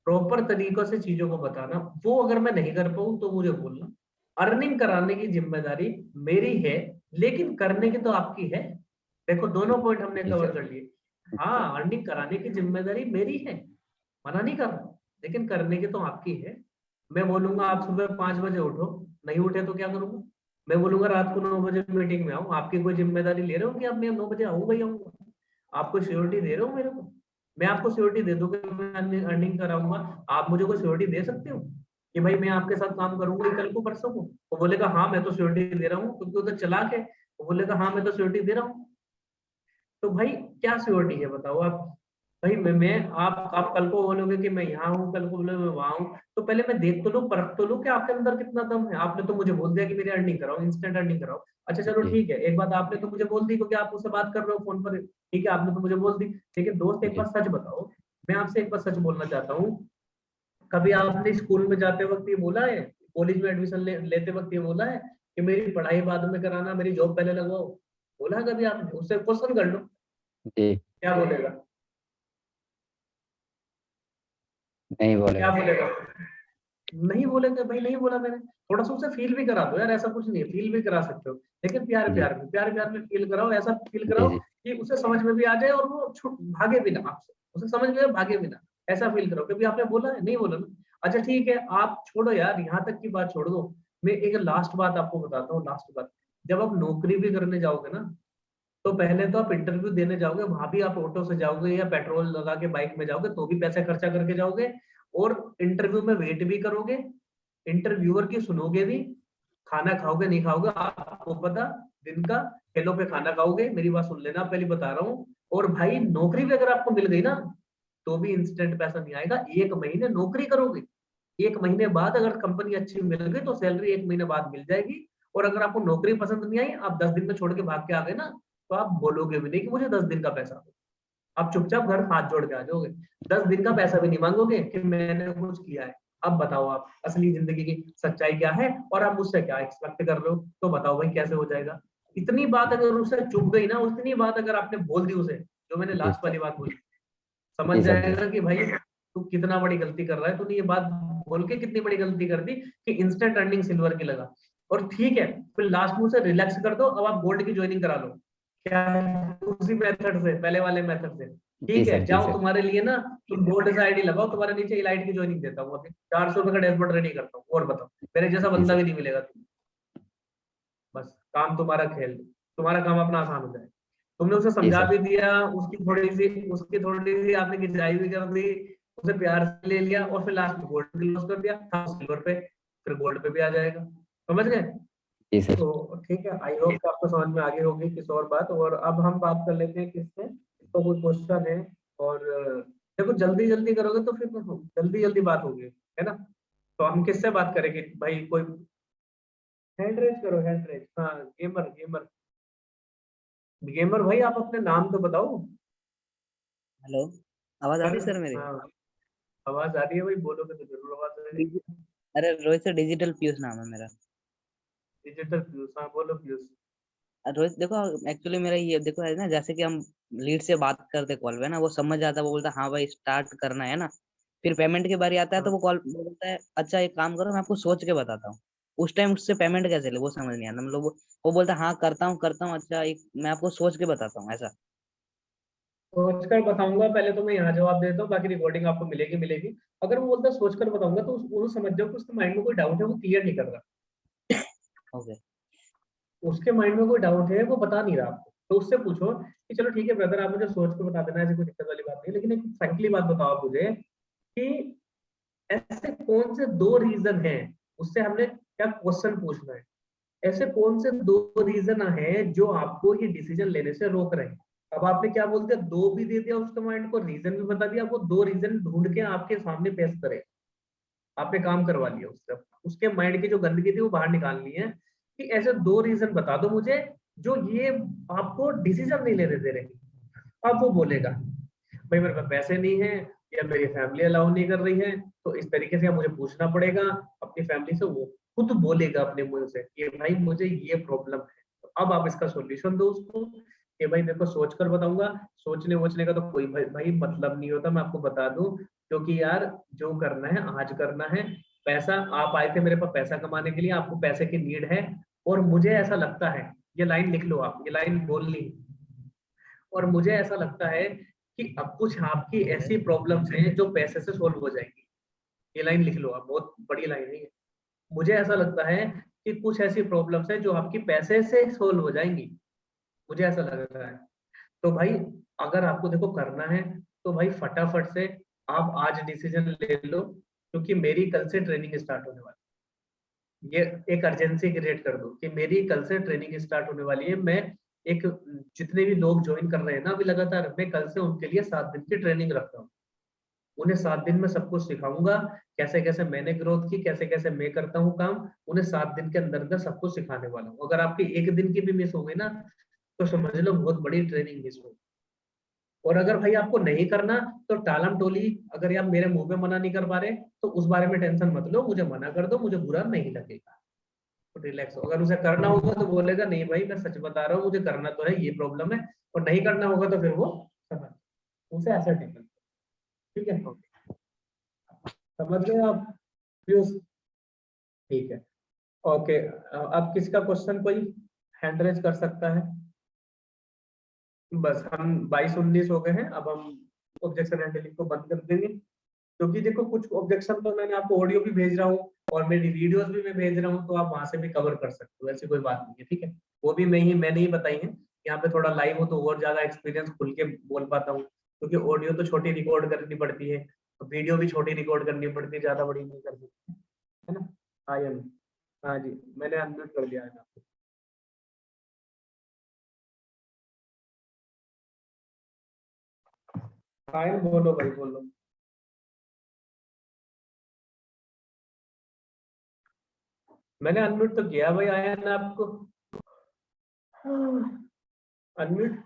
प्रॉपर तरीकों से चीजों को बताना। वो अगर मैं नहीं कर पाऊँ तो मुझे बोलना। अर्निंग कराने की जिम्मेदारी मेरी है, लेकिन करने की तो आपकी है। देखो दोनों पॉइंट हमने जी कवर सर। कर लिए। हाँ, अर्निंग कराने की जिम्मेदारी मेरी है, मना नहीं कर रहा, लेकिन करने की तो आपकी है। मैं बोलूंगा आप सुबह 5 बजे उठो, नहीं उठे तो क्या करूंगा? मैं बोलूंगा रात को 9 बजे मीटिंग में आओ, आपकी कोई जिम्मेदारी ले रहे हो कि अब मैं 9 बजे आऊंगा ही आऊंगा? आपको श्योरिटी दे रहा हूँ मेरे को? मैं आपको श्योरिटी दे दूं कि मैं अर्निंग कराऊंगा, आप मुझे कोई श्योरिटी दे सकते हो कि भाई मैं आपके साथ काम करूंगा कल को परसों को? वो बोलेगा हाँ मैं तो श्योरिटी दे रहा हूँ, क्योंकि उधर चला के वो बोलेगा हाँ मैं तो सिक्योरिटी दे रहा हूँ। तो भाई क्या सिक्योरिटी है बताओ आप? भाई मैं आप कल को बोलोगे कि मैं यहाँ हूँ, कल को बोलोगे मैं वहाँ हूँ, तो पहले मैं देख तो लूँ, परख तो लूँ कि आपके अंदर कितना दम है। आपने तो मुझे बोल दिया कि मेरी अर्निंग कराओ, इंस्टेंट अर्निंग कराओ। अच्छा चलो जी, ठीक है, एक बात आपने तो मुझे बोल दी क्योंकि आप उससे बात कर रहे हो फोन पर, ठीक है आपने तो मुझे बोल दी। लेकिन दोस्त एक जी, बात सच बताओ, मैं आपसे एक बात सच बोलना चाहता हूँ, कभी आपने स्कूल में जाते वक्त ये बोला है, कॉलेज में एडमिशन लेते वक्त ये बोला है कि मेरी पढ़ाई बाद में कराना, मेरी जॉब पहले लगवाओ? बोला है कभी आपने? उससे क्वेश्चन कर लो, जी, क्या बोलेगा? नहीं क्या बोलेगा। बोलेगा? नहीं बोलेंगे भाई, नहीं बोला मैंने। थोड़ा सा उसे फील भी करा दो यार, ऐसा कुछ नहीं है, फील भी करा सकते हो, लेकिन प्यार जी, प्यार में, प्यार प्यार में फील कराओ, ऐसा फील जी, कराओ जी, कि उसे समझ में भी आ जाए और वो भागे भी ना आपसे, उसे समझ में भागे भी ना। ऐसा फील करो कभी आपने बोला है? नहीं बोला ना। अच्छा ठीक है, आप छोड़ो यार, यहाँ तक की बात छोड़ दो। मैं एक लास्ट बात आपको बताता हूँ, लास्ट बात। जब आप नौकरी भी करने जाओगे ना, तो पहले तो आप इंटरव्यू देने जाओगे, वहां भी आप ऑटो से जाओगे या पेट्रोल लगा के बाइक में जाओगे, तो भी पैसे खर्चा करके जाओगे। और इंटरव्यू में वेट भी करोगे, इंटरव्यूअर की सुनोगे भी, खाना खाओगे नहीं खाओगे आपको पता, दिन का ठेलों पे खाना खाओगे, मेरी बात सुन लेना, पहले बता रहा हूँ। और भाई नौकरी भी अगर आपको मिल गई ना, तो भी इंस्टेंट पैसा नहीं आएगा, 1 महीने नौकरी करोगे, 1 महीने बाद अगर कंपनी अच्छी मिल गई तो सैलरी 1 महीने बाद मिल जाएगी। और अगर आपको नौकरी पसंद नहीं आई, आप 10 दिन में छोड़ के भाग के आ गए ना, तो आप बोलोगे भी नहीं कि मुझे 10 दिन का पैसा दो, आप चुपचाप घर हाथ जोड़ के आ जाओगे। 10 दिन का पैसा भी नहीं मांगोगे कि मैंने कुछ किया है। अब बताओ आप असली जिंदगी की सच्चाई क्या है, और आप मुझसे क्या एक्सपेक्ट कर रहे हो? तो बताओ भाई कैसे हो जाएगा? इतनी बात अगर उसे चुप गई ना, उतनी बात अगर आपने बोल दी उसे, जो मैंने जी, लास्ट वाली बात बोली, समझ जी सर, जी जाएगा सर, कि भाई तू कितना बड़ी गलती कर रहा है, तूने ये बात बोल के कितनी बड़ी गलती कर दी कि इंस्टेंट अर्निंग सिल्वर की लगा। और ठीक है, फिर लास्ट में उसे रिलैक्स कर दो, अब आप गोल्ड की ज्वाइनिंग करा लो, क्या उसी मेथड से, पहले वाले मेथड से। जी ठीक है, सर, जी जाओ सर, तुम्हारे लिए ना, तुम गोल्ड से आईडी लगाओ, तुम्हारे नीचे इलाइट की ज्वाइनिंग देता हूँ अभी, 400 रुपए का डैशबोर्ड रेडी करता हूँ, और बताओ, मेरे जैसा जी बंदा सर, भी नहीं मिलेगा तुम्हें। बस काम तुम्हारा खेल, तुम्हारा काम अपना आसान हो जाए। तुमने उसे जी समझा सर, भी दिया, उसकी थोड़ी सी आपने खिंचाई भी कर दी, उसे प्यार से ले लिया, और फिर लास्ट में गोल्ड क्लोज कर दिया, था सिल्वर पे, फिर गोल्ड पे भी आ जाएगा। समझ गए? जी सर, तो ठीक है, आई होप कि आपको समझ में आगे होगी किस और बात। और अब हम बात कर लेते हैं किससे, इसको कोई क्वेश्चन है? और देखो जल्दी जल्दी करोगे तो फिर जल्दी जल्दी बात होगी, है ना? तो हम किससे बात करेंगे भाई? कोई हैंड रेज करो, हैंड रेज। हाँ, गेमर गेमर गेमर भाई, आप अपने नाम तो बताओ। हेलो, आवाज आ सर, रही है सर मेरी? हाँ, आवाज आ रही है भाई, बोलोगे तो जरूर आवाज आएगी। डिजि- अरे रोहित सर, डिजिटल पीयूष नाम है मेरा। डिजिटल व्यूज, हाँ बोलो व्यूज। रोहित देखो, एक्चुअली मेरा ये देखो है ना, जैसे कि हम लीड से बात करते कॉल पे ना, वो समझ जाता है, वो बोलता है हाँ भाई स्टार्ट करना है ना। फिर पेमेंट की बारी आता है तो हाँ, वो कॉल बोलता है अच्छा एक काम करो, मैं आपको सोच के बताता हूँ। उस टाइम उससे पेमेंट कैसे ले वो समझ नहीं आता, मतलब वो बोलता है हाँ करता हूँ, अच्छा एक मैं आपको सोच के बताता हूँ ऐसा। सोचकर बताऊंगा, पहले तो मैं यहाँ जवाब देता हूँ, बाकी रिकॉर्डिंग आपको मिलेगी मिलेगी। अगर वो बोलता है सोचकर बताऊंगा, तो वो समझ जाओ कि उसके माइंड में कोई डाउट है, वो क्लियर नहीं कर रहा। ओके। उसके माइंड में कोई डाउट है, वो बता नहीं रहा आपको, तो उससे पूछो कि चलो ठीक है ब्रदर, आप मुझे सोच के बता देना, ऐसी कोई दिक्कत वाली बात नहीं, लेकिन एक फ्रैंकली बात बताओ आप मुझे कि ऐसे कौन से 2 रीजन हैं, उससे हमने क्या क्वेश्चन पूछना है, ऐसे कौन से 2 रीजन हैं जो आपको ये डिसीजन लेने से रोक रहे हैं? अब आपने क्या बोल दिया, 2 भी दे दिया उसके माइंड को, रीजन भी बता दिया, वो 2 रीजन ढूंढ के आपके सामने पेश करे, आपने काम करवा लिया उससे। उसके माइंड की जो गंदगी थी वो बाहर निकालनी है, कि ऐसे 2 रीजन बता दो मुझे जो ये आपको डिसीजन नहीं लेने दे रहे। अब वो बोलेगा भाई मेरे पास पैसे नहीं है, या मेरी फैमिली अलाउ नहीं कर रही है, तो इस तरीके से मुझे पूछना पड़ेगा अपनी फैमिली से। वो खुद बोलेगा अपने मुंह से कि भाई मुझे ये प्रॉब्लम है। तो अब आप इसका सॉल्यूशन दो उसको कि भाई देखो सोच कर बताऊंगा, सोचने वोचने का तो कोई भाई मतलब नहीं होता, मैं आपको बता दूं, क्योंकि यार जो करना है आज करना है। पैसा, आप आए थे मेरे पास पैसा कमाने के लिए, आपको पैसे की नीड है, और मुझे ऐसा लगता है, ये लाइन लिख लो आप, ये लाइन बोलनी, और मुझे ऐसा लगता है कि अब कुछ आपकी ऐसी प्रॉब्लम्स हैं जो पैसे से सोल्व हो जाएंगी। ये लाइन लिख लो आप, बहुत बड़ी लाइन है ये। मुझे ऐसा लगता है कि कुछ ऐसी प्रॉब्लम्स हैं जो आपकी पैसे से सोल्व हो जाएंगी, मुझे ऐसा लग रहा है। तो भाई अगर आपको देखो करना है, तो भाई फटाफट से आप आज डिसीजन ले लो, क्योंकि मेरी कल से ट्रेनिंग स्टार्ट होने वाली है। ये एक अर्जेंसी क्रिएट कर दो कि मेरी कल से ट्रेनिंग स्टार्ट होने वाली है, मैं एक जितने भी लोग ज्वाइन कर रहे हैं ना अभी लगातार, मैं कल से उनके लिए 7 दिन की ट्रेनिंग रख रहा हूँ। उन्हें 7 दिन में सब कुछ सिखाऊंगा, कैसे कैसे मैंने ग्रोथ की, कैसे कैसे मैं करता हूँ काम, उन्हें 7 दिन के अंदर अंदर सब कुछ सिखाने वाला हूँ। अगर आपकी एक दिन की भी मिस हो गई ना तो समझ लो बहुत बड़ी ट्रेनिंग मिस हो। और अगर भाई आपको नहीं करना तो टालम टोली, अगर आप मेरे मुंह पे मना नहीं कर पा रहे तो उस बारे में टेंशन मत लो, मुझे मना कर दो, मुझे बुरा नहीं लगेगा। तो रिलैक्स हो। अगर उसे करना होगा तो बोलेगा नहीं भाई मैं सच बता रहा हूँ, मुझे करना तो है, ये प्रॉब्लम है। और नहीं करना होगा तो फिर वो समझ, उसे ऐसा टेकल, ठीक है, समझ गए आप व्यूज? ठीक है, ओके। अब किसका क्वेश्चन कोई हैंड रेज कर सकता है? बस हम 22-19 हो गए हैं, अब हम ऑब्जेक्शन हैंडलिंग को बंद कर देंगे। क्योंकि देखो कुछ ऑब्जेक्शन तो मैंने आपको ऑडियो भी भेज रहा हूँ और मेरी वीडियोस भी मैं भेज रहा हूँ, तो आप वहां से भी कवर कर सकते हो, ऐसी कोई बात नहीं है, ठीक है। वो भी मैंने ही बताई है। यहाँ पे थोड़ा लाइव हो तो और ज्यादा एक्सपीरियंस खुल के बोल पाता हूँ, क्योंकि ऑडियो तो छोटी रिकॉर्ड करनी पड़ती है, तो वीडियो भी छोटी रिकॉर्ड करनी पड़ती है, ज्यादा बड़ी नहीं कर सकते, है ना। हाँ जी, मैंने अनम्यूट कर दिया है आपको। हाँ बोलो भाई बोलो। मैंने अनम्यूट तो किया भाई, आया ना आपको अनम्यूट?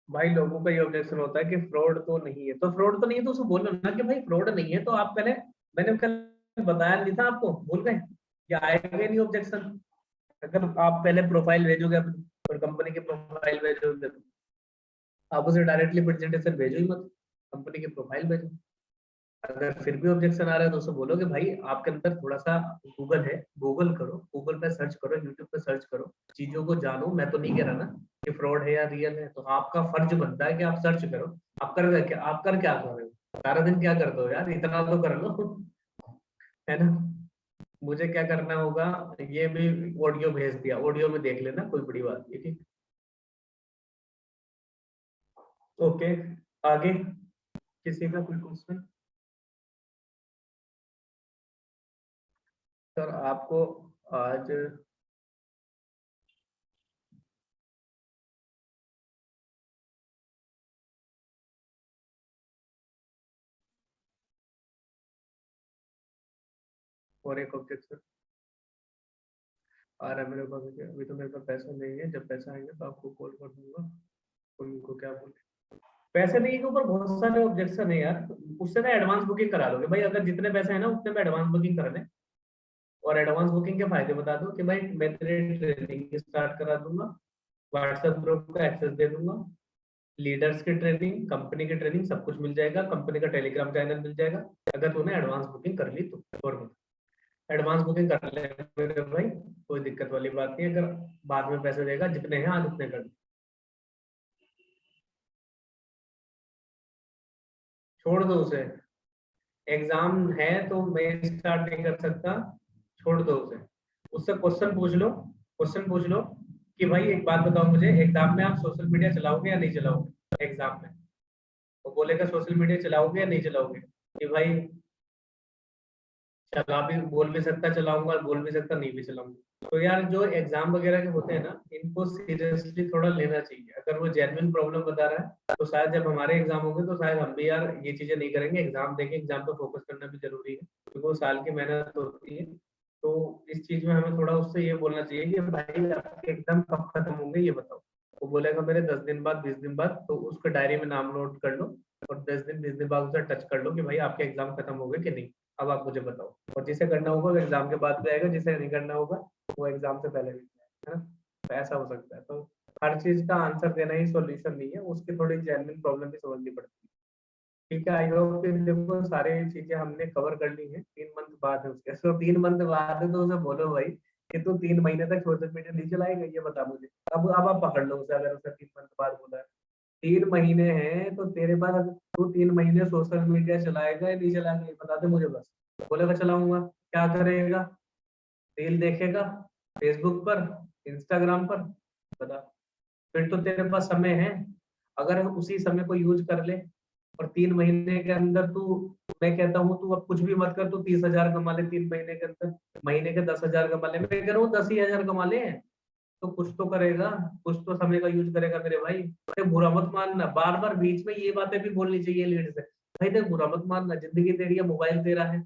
भाई लोगों का ये ऑब्जेक्शन होता है कि फ्रॉड तो नहीं है, तो फ्रॉड तो नहीं है तो उसको बोलो ना कि भाई फ्रॉड नहीं है, तो आप पहले, मैंने कल बताया नहीं था आपको, भूल गए? या आएगा नहीं ऑब्जेक्शन? अगर आप पहले प्रोफाइल भेजोगे अपनी और कंपनी की प्रोफाइल भेजोगे, आप उसे डायरेक्टली प्रेजेंटेशन भेजो ही मत, कंपनी की प्रोफाइल भेजो। अगर फिर भी ऑब्जेक्शन आ रहा है तो उसे बोलो कि भाई आपके अंदर थोड़ा सा गूगल है, गूगल करो, गूगल पे सर्च करो, यूट्यूब पे सर्च करो, चीजों को जानो। मैं तो नहीं कह रहा ना कि फ्रॉड है या रियल है, तो आपका फर्ज बनता है कि आप सर्च करो। आप कर क्या रहे हो? सारा दिन क्या करते हो यार, इतना तो कर लो, है ना। मुझे क्या करना होगा, ये भी ऑडियो भेज दिया, ऑडियो में देख लेना, कोई बड़ी बात नहीं, ठीक। ओके, आगे किसी का कोई क्वेश्चन? सर आपको आज और एक ऑब्जेक्शन आ रहा है मेरे पास, अभी तो मेरे पास पैसा नहीं है, जब पैसा आएंगे तो आपको कॉल कर दूंगा। उनको क्या बोले, पैसे नहीं के ऊपर बहुत सारे ऑब्जेक्शन है यार, उससे ना एडवांस बुकिंग करा लोगे भाई, अगर जितने पैसे है ना उतने में एडवांस बुकिंग करा लें। और एडवांस बुकिंग के फायदे बता दो कि भाई मैं तेरे ट्रेनिंग स्टार्ट करा दूंगा, व्हाट्सएप ग्रुप का एक्सेस दे दूंगा, लीडर्स की ट्रेनिंग, कंपनी की ट्रेनिंग, सब कुछ मिल जाएगा, कंपनी का टेलीग्राम चैनल मिल जाएगा, अगर तूने एडवांस बुकिंग कर ली तो। और एडवांस बुकिंग कर ले मेरे भाई, कोई दिक्कत वाली बात नहीं, अगर बाद में पैसे देगा जितने हैं आज उतने कर, छोड़ दो उसे। एग्जाम है तो मैं स्टार्ट नहीं कर सकता, छोड़ दो उसे। उससे क्वेश्चन पूछ लो, क्वेश्चन पूछ लो कि भाई एक बात बताओ मुझे, एग्जाम में आप सोशल मीडिया चलाओगे या नहीं चलाओगे एग्जाम में? वो बोलेगा सोशल मीडिया चलाओगे या नहीं चलाओगे, कि भाई चला भी, बोल भी सकता चलाऊंगा, बोल भी सकता नहीं भी चलाऊंगा। तो यार जो एग्जाम वगैरह के होते हैं ना, इनको सीरियसली थोड़ा लेना चाहिए। अगर वो जेन्युइन प्रॉब्लम बता रहा है तो शायद जब हमारे एग्जाम होंगे तो शायद हम भी यार ये चीजें नहीं करेंगे, एग्जाम देंगे, एग्जाम पे फोकस करना भी जरूरी है, क्योंकि वो साल की मेहनत होती है। तो इस चीज में हमें थोड़ा उससे ये बोलना चाहिए कि भाई आपके एग्जाम कब खत्म होंगे ये बताओ। वो बोलेगा मेरे 10 दिन बाद, 20 दिन बाद, तो उसको डायरी में नाम नोट कर लो और 10 दिन 20 दिन बाद उसे टच कर लो कि भाई आपके एग्जाम खत्म हो गए कि नहीं, अब आप मुझे बताओ। और जिसे करना होगा वो एग्जाम के बाद भी आएगा, जिसे नहीं करना होगा वो एग्जाम से पहले भी आएगा, है ना। तो ऐसा हो सकता है, तो हर चीज का आंसर देना ही सॉल्यूशन नहीं है, उसकी थोड़ी जेन्युइन प्रॉब्लम भी समझनी पड़ती है, ठीक है। आई होप कि देखो सारी चीजें हमने कवर कर ली है। 3 मंथ बाद है उसके, तो 3 मंथ बाद है तो उसे बोलो भाई कि तू 3 महीने तक सोशल मीडिया नहीं चलाएगा, ये बता मुझे। अब आप पकड़ लो उसे, अगर उसे 3 मंथ बाद बोला है, 3 महीने हैं तो तेरे पास, तू 3 महीने सोशल मीडिया चलाएगा या नहीं चलाएगा ये बता दे मुझे बस। बोलेगा चलाऊंगा, क्या करेगा? रील देखेगा फेसबुक पर, इंस्टाग्राम पर, बता। फिर तो तेरे पास समय है, अगर उसी समय को यूज कर ले और 3 महीने के अंदर तू, मैं कहता हूँ तू अब कुछ भी मत कर, तू 30,000 कमा ले 3 महीने के अंदर, महीने के 10,000 कमा ले, मैं कह रहा हूँ 10,000 कमा ले, तो कुछ तो करेगा, कुछ तो समय का यूज करेगा मेरे भाई। अरे बुरा मत मानना, बार बार बीच में ये बातें भी बोलनी चाहिए लीड से, भाई देख बुरा मत मानना, जिंदगी तेरी है, मोबाइल तेरा है,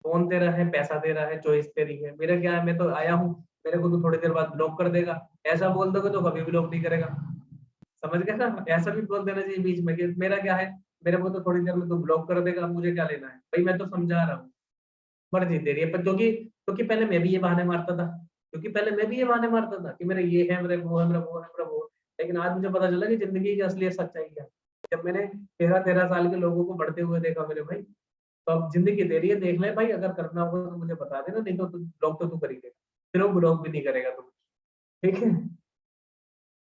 फोन तेरा है, पैसा तेरा है, चॉइस तेरी है, मेरा क्या है, मैं तो आया हूँ, मेरे को तो थोड़ी देर बाद ब्लॉक कर देगा, ऐसा बोल दोगे तो कभी ब्लॉक नहीं करेगा, समझ गए ना? ऐसा भी बोल देना चाहिए बीच में कि मेरा क्या है, मेरे को तो थोड़ी देर में तो ब्लॉक कर देगा, मुझे क्या लेना है भाई, मैं तो समझा रहा हूँ, मर्जी तेरी है। पर क्योंकि पहले मैं भी ये बहाने मारता था, क्योंकि पहले मैं भी ये बहाने मारता था कि मेरा ये है, मेरा वो है, मेरा वो है, मेरा वो है। लेकिन आज मुझे पता चला कि जिंदगी की असली सच्चाई क्या है, जब मैंने 13-13 साल के लोगों को बढ़ते हुए देखा मेरे भाई, तो अब जिंदगी दे रही है, देख ले भाई, अगर करना होगा तो मुझे बता देना, नहीं तो ब्लॉक तो तू कर ही देगा, फिर वो ब्लॉक भी नहीं करेगा तुम, ठीक है?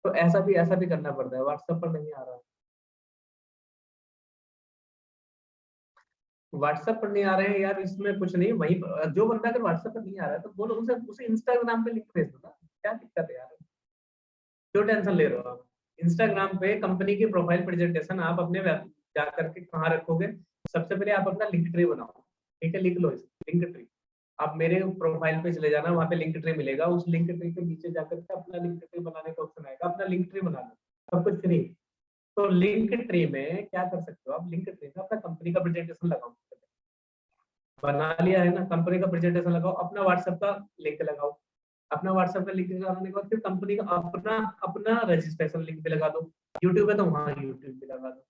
तो ऐसा भी करना पड़ता है, व्हाट्सएप पर नहीं आ रहा, व्हाट्सएप पर नहीं आ रहे हैं यार, इसमें कुछ नहीं, वही जो बंदा अगर व्हाट्सएप पर नहीं आ रहा है तो बोलो उसे, इंस्टाग्राम पे लिंक भेज दो ना, क्या दिक्कत है यार, क्यों टेंशन ले रहे हो आप? इंस्टाग्राम पे कंपनी की प्रोफाइल प्रेजेंटेशन आप अपने जा करके कहाँ रखोगे? सबसे पहले आप अपना लिंक ट्री बनाओ, ठीक है, लिख लो लिंक ट्री, आप मेरे प्रोफाइल पे चले जाना, वहां पे लिंक ट्री मिलेगा, उस लिंक ट्री के नीचे जाकर के अपना लिंक ट्री बनाने का ऑप्शन आएगा, अपना लिंक ट्री बना लो, सब कुछ फ्री। तो लिंक ट्री में क्या कर सकते हो आप, लिंक ट्री में अपना कंपनी का प्रेजेंटेशन लगाओ, बना लिया है ना, कंपनी का प्रेजेंटेशन लगाओ, अपना व्हाट्सएप का लिंक लगाओ, अपना व्हाट्सएप का लिंक लगाने के बाद फिर कंपनी का अपना अपना रजिस्ट्रेशन लिंक भी लगा दो, यूट्यूब है तो वहां यूट्यूब भी लगा दो।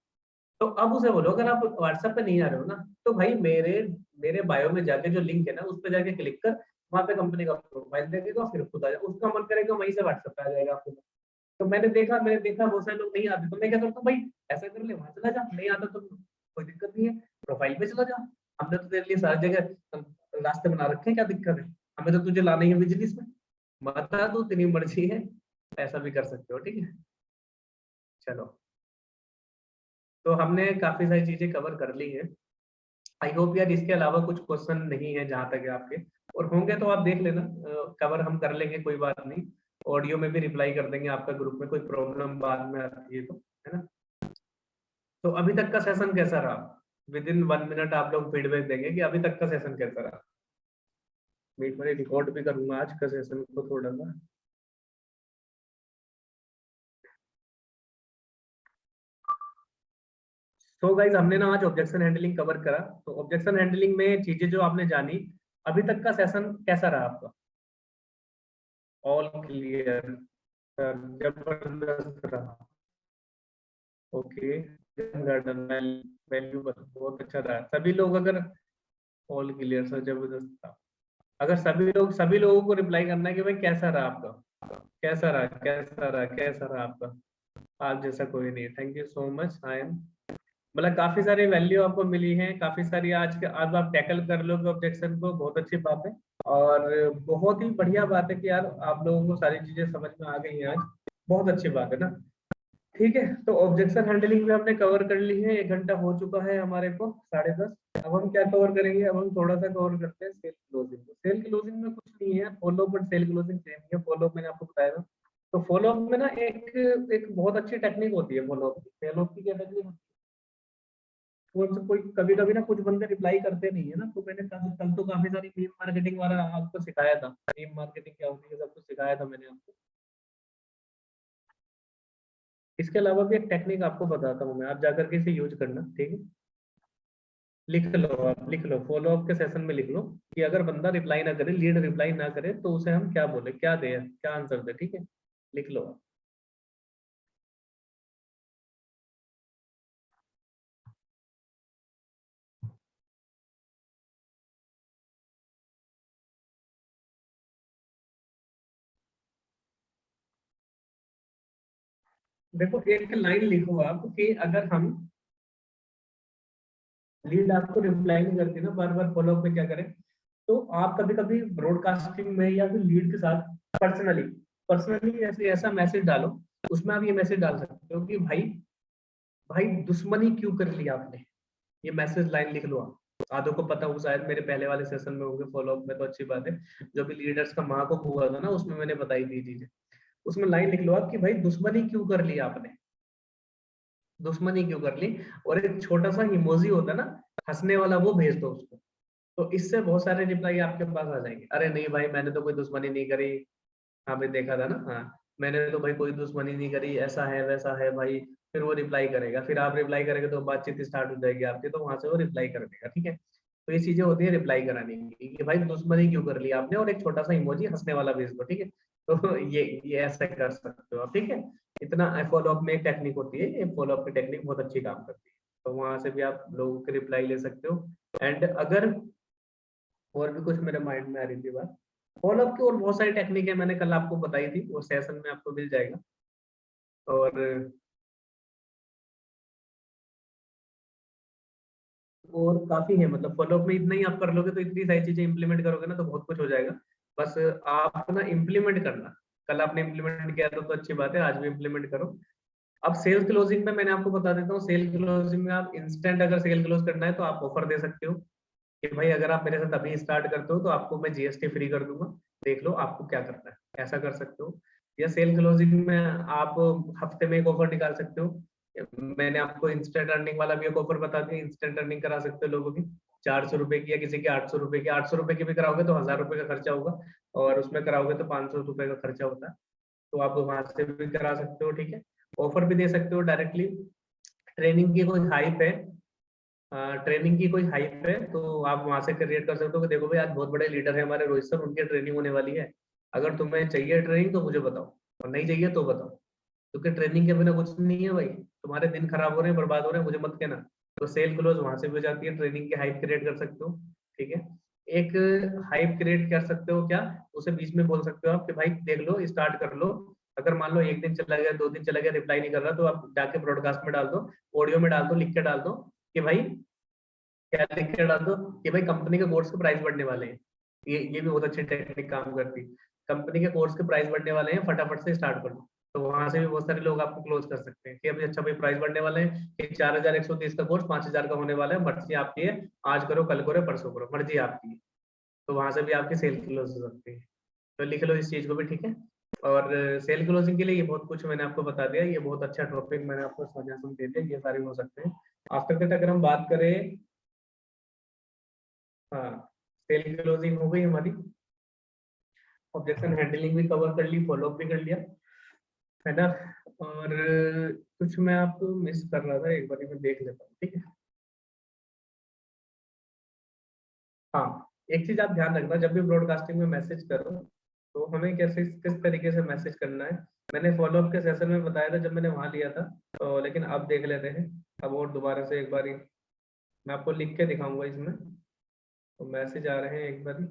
तो अब उसे बोलो अगर आप व्हाट्सएप पे नहीं आ रहे हो ना, तो भाई मेरे मेरे बायो में जाके जो लिंक है ना, उस पर जाके क्लिक कर, वहां पे कंपनी का प्रोफाइल देखेगा, फिर खुद आ जाएगा, उसका मन करेगा वहीं से व्हाट्सएप पे आ जाएगा आपको। तो मैंने देखा बहुत सारे लोग नहीं आते, तो मैं क्या करता हूँ भाई, ऐसा कर ले, वहां चला जा, नहीं आता तो कोई दिक्कत नहीं है, प्रोफाइल पे चला जा, हमने तो तेरे लिए सारी जगह रास्ते बना रखे हैं, क्या दिक्कत है, हमें तो तुझे लाना ही है बिजनेस में, बता दो, तेरी मर्जी है, ऐसा भी कर सकते हो, ठीक है? चलो, तो हमने काफी सारी चीजें कवर कर ली है, आई होप यार इसके अलावा कुछ क्वेश्चन नहीं है जहां तक है आपके, और होंगे तो आप देख लेना, कवर हम कर लेंगे, कोई बात नहीं, ऑडियो में भी रिप्लाई कर देंगे आपका ग्रुप में, कोई प्रॉब्लम बाद में आती है तो, है ना? तो अभी तक का सेशन कैसा रहा? विद इन 1 मिनट आप लोग फीडबैक देंगे कि अभी तक का सेशन कैसा रहा। मीट में रिकॉर्ड भी करूंगा आज का सेशन को थोड़ा सा। तो गाइज हमने ना आज ऑब्जेक्शन हैंडलिंग कवर करा, तो ऑब्जेक्शन हैंडलिंग में चीजें जो आपने जानी, अभी तक का सेशन कैसा रहा आपका? ऑल क्लियर सर, जबरदस्त रहा, ओके, गार्डन वैल्यू बहुत अच्छा रहा, सभी लोग अगर ऑल क्लियर सर, जबरदस्त था, अगर सभी लोगों को रिप्लाई करना है कि भाई कैसा रहा आपका, कैसा रहा, कैसा रहा, कैसा रहा आपका, आप जैसा कोई नहीं, thank you so much, I am, मतलब काफी सारी वैल्यू आपको मिली है, काफी सारी आज आप टैकल कर लोगे ऑब्जेक्शन को, बहुत अच्छी बात है, और बहुत ही बढ़िया बात है कि यार आप लोगों को सारी चीजें समझ में आ गई हैं आज, बहुत अच्छी बात है ना? ठीक है, तो ऑब्जेक्शन हैंडलिंग भी हमने कवर कर ली है, 1 घंटा हो चुका है हमारे को 10:30। अब हम क्या कवर करेंगे, अब हम थोड़ा सा कवर करते हैं सेल क्लोजिंग। सेल क्लोजिंग में कुछ नहीं है, फॉलो पर सेल क्लोजिंग सेम है, फॉलो मैंने आपको बताया था। तो फॉलो अप में ना एक एक बहुत अच्छी टेक्निक होती है फॉलो अप की। फॉलो अप की क्या टेक्निक, कोई कभी कभी ना कुछ बंदे रिप्लाई करते नहीं है ना, तो मैंने कल तो काफी सारी मीम मार्केटिंग वाला आपको सिखाया था, मीम मार्केटिंग क्या होती है सब कुछ सिखाया था मैंने आपको। इसके अलावा भी एक टेक्निक आपको बताता हूँ मैं, आप जाकर के इसे यूज करना, ठीक है? लिख लो, आप लिख लो, फॉलो अप के सेशन में लिख लो कि अगर बंदा रिप्लाई ना करे, लीड रिप्लाई ना करे, तो उसे हम क्या बोले, क्या दे, क्या आंसर दे, ठीक है? लिख लो आप। देखो एक लाइन लिखो आप कि अगर हम लीड आपको रिप्लाई नहीं करती ना, बार बार फॉलो अप में क्या करें, तो आप कभी कभी ब्रॉडकास्टिंग में या फिर लीड के साथ पर्सनली पर्सनली ऐसे ऐसा मैसेज डालो, उसमें आप ये मैसेज डाल सकते हो कि भाई भाई दुश्मनी क्यों कर ली आपने, ये मैसेज लाइन लिख लो आप, आधों को पता हो, शायद मेरे पहले वाले सेशन में होंगे फॉलोअप में, तो अच्छी बात है। जो भी लीडर्स का महाकुंभ हुआ था ना, उसमें मैंने बताई थी चीजें। उसमें लाइन लिख लो आप कि भाई दुश्मनी क्यों कर ली आपने, दुश्मनी क्यों कर ली, और एक छोटा सा इमोजी होता है ना हंसने वाला, वो भेज दो उसको। तो इससे बहुत सारे रिप्लाई आपके पास आ जाएंगे। अरे नहीं भाई मैंने तो कोई दुश्मनी नहीं करी, हाँ भाई देखा था ना, हाँ मैंने तो भाई कोई दुश्मनी नहीं करी, ऐसा है वैसा है भाई। फिर वो रिप्लाई करेगा, फिर आप रिप्लाई करेंगे तो बातचीत स्टार्ट हो जाएगी आपकी, तो वहां से वो रिप्लाई कर देगा, ठीक है। तो ये चीजें होती है रिप्लाई कराने की कि भाई दुश्मनी क्यों कर ली आपने, और एक छोटा सा इमोजी हंसने वाला भेज दो, ठीक है। तो ये ऐसा कर सकते हो आप, ठीक है। इतना फॉलोअप में एक टेक्निक होती है, ये फॉलोअप की टेक्निक बहुत अच्छी काम करती है। तो वहां से भी आप लोगों के रिप्लाई ले सकते हो। एंड अगर और भी कुछ मेरे माइंड में आ रही थी बात, फॉलोअप की और बहुत सारी टेक्निक है, मैंने कल आपको बताई थी, वो सेशन में आपको मिल जाएगा। और काफी है, मतलब फॉलोअप में इतना ही आप कर लोगे तो इतनी सारी चीजें इंप्लीमेंट करोगे ना तो बहुत कुछ हो जाएगा। बस आप ना इम्प्लीमेंट करना, कल आपने इम्प्लीमेंट किया था तो अच्छी बात है, आज भी इम्प्लीमेंट करो। अब सेल्स क्लोजिंग में मैंने आपको बता देता हूँ, सेल क्लोजिंग में आप इंस्टेंट अगर सेल क्लोज करना है तो आप ऑफर दे सकते हो कि भाई अगर आप मेरे साथ अभी स्टार्ट करते हो तो आपको मैं जीएसटी फ्री कर दूंगा, देख लो आपको क्या करना है, ऐसा कर सकते हो। या सेल क्लोजिंग में आप हफ्ते में एक ऑफर निकाल सकते हो। मैंने आपको इंस्टेंट अर्निंग वाला भी एक ऑफर बता दिया, इंस्टेंट अर्निंग करा सकते हो लोगों की 400 रुपए की, या किसी की 800 रुपए की। 800 रुपए की भी कराओगे तो 1000 रुपए का खर्चा होगा, और उसमें कराओगे तो 500 रुपए का खर्चा होता है। तो आप वहां से भी करा सकते हो, ठीक है। ऑफर भी दे सकते हो डायरेक्टली। ट्रेनिंग की कोई हाइप है, ट्रेनिंग की कोई हाइप है तो आप वहां से क्रिएट कर सकते हो कि देखो भाई आज बहुत बड़े लीडर है हमारे रोहित सर, उनकी ट्रेनिंग होने वाली है, अगर तुम्हें चाहिए ट्रेनिंग तो मुझे बताओ, और नहीं चाहिए तो बताओ, क्योंकि ट्रेनिंग के बिना कुछ नहीं है भाई, तुम्हारे दिन खराब हो रहे हैं, बर्बाद हो रहे हैं, मुझे मत कहना। तो सेल क्लोज वहां से भी हो जाती है, ट्रेनिंग की हाइप क्रिएट कर सकते हो, ठीक है। एक हाइप क्रिएट कर सकते हो क्या, उसे बीच में बोल सकते हो आप कि भाई देख लो स्टार्ट कर लो। अगर मान लो एक दिन चला गया, 2 दिन चला गया, रिप्लाई नहीं कर रहा, तो आप जाके ब्रॉडकास्ट में डाल दो, ऑडियो में डाल दो, लिख के डाल दो कि भाई, क्या लिख के डाल दो कि भाई कंपनी के कोर्स के प्राइस बढ़ने वाले हैं। ये भी बहुत अच्छी टेक्निक काम करती है। कंपनी के कोर्स के प्राइस बढ़ने वाले हैं, फटाफट से स्टार्ट कर लो। तो वहां से भी बहुत सारे लोग आपको क्लोज कर सकते हैं कि अभी अच्छा भाई प्राइस बढ़ने वाले हैं कि 4130 का कोर्स 5000 का होने वाला है, मर्जी आपकी है, आज करो कल करो परसों करो, मर्जी आपकी है। तो वहां से भी आपकी सेल क्लोज हो सकती है। तो लिख लो इस चीज को भी, ठीक है। और सेल क्लोजिंग के लिए ये बहुत कुछ मैंने आपको बता दिया, ये बहुत अच्छा टॉपिक मैंने आपको सजेशन दे दिया, ये सारे हो सकते हैं। आफ्टर दैट अगर हम बात करें, हाँ सेल क्लोजिंग हो गई हमारी, ऑब्जेक्शन हैंडलिंग भी कवर कर ली, फॉलोअप भी कर लिया, है ना। और कुछ मैं आपको मिस कर रहा था, एक बार मैं देख लेता हूँ, ठीक है। हाँ एक चीज आप ध्यान रखना, जब भी ब्रॉडकास्टिंग में मैसेज करो तो हमें कैसे किस तरीके से मैसेज करना है। मैंने फॉलोअप के सेशन में बताया था जब मैंने वहां लिया था, तो लेकिन अब देख लेते हैं। अब और दोबारा से एक बारी मैं आपको लिख के दिखाऊंगा इसमें, तो मैसेज आ रहे हैं एक बारी।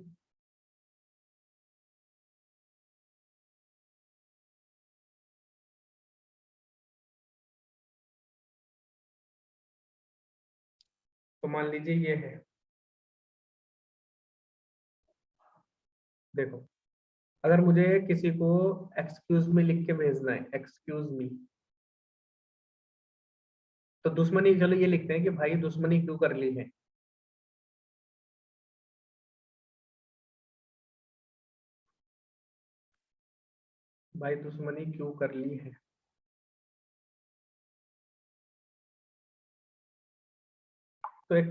तो मान लीजिए ये है, देखो अगर मुझे किसी को एक्सक्यूज मी लिख के भेजना है, एक्सक्यूज मी, तो दुश्मनी, चलो ये लिखते हैं कि भाई दुश्मनी क्यों कर ली है। भाई दुश्मनी क्यों कर ली है। तो एक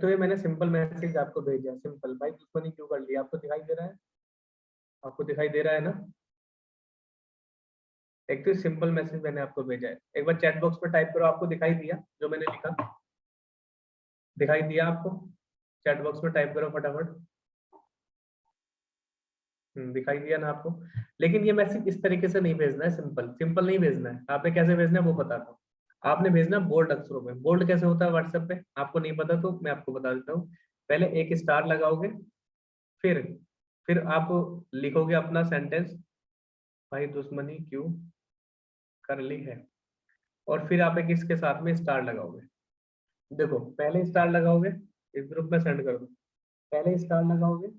तो ये मैंने सिंपल मैसेज आपको भेजा, सिंपल, भाई दुश्मनी क्यों कर ली, आपको दिखाई दे रहा है, आपको दिखाई दे रहा है ना। एक तो सिंपल मैसेज मैंने आपको भेजा है, एक बार चैट बॉक्स में टाइप करो, आपको दिखाई दिया जो मैंने लिखा, दिखाई दिया आपको, चैट बॉक्स में टाइप करो फटाफट। दिखाई दिया ना आपको। लेकिन ये मैसेज इस तरीके से नहीं भेजना है, सिंपल सिंपल नहीं भेजना है, आपने कैसे भेजना है वो बताता हूँ। आपने भेजना बोल्ड अक्षरों में। बोल्ड कैसे होता है व्हाट्सएप पे, आपको नहीं पता तो मैं आपको बता देता हूँ। पहले एक स्टार लगाओगे, फिर फिर आप लिखोगे अपना सेंटेंस, भाई दुश्मनी क्यों कर ली है, और फिर आप एक इसके साथ में स्टार लगाओगे। देखो पहले स्टार लगाओगे, इस ग्रुप में सेंड कर दो, पहले स्टार लगाओगे,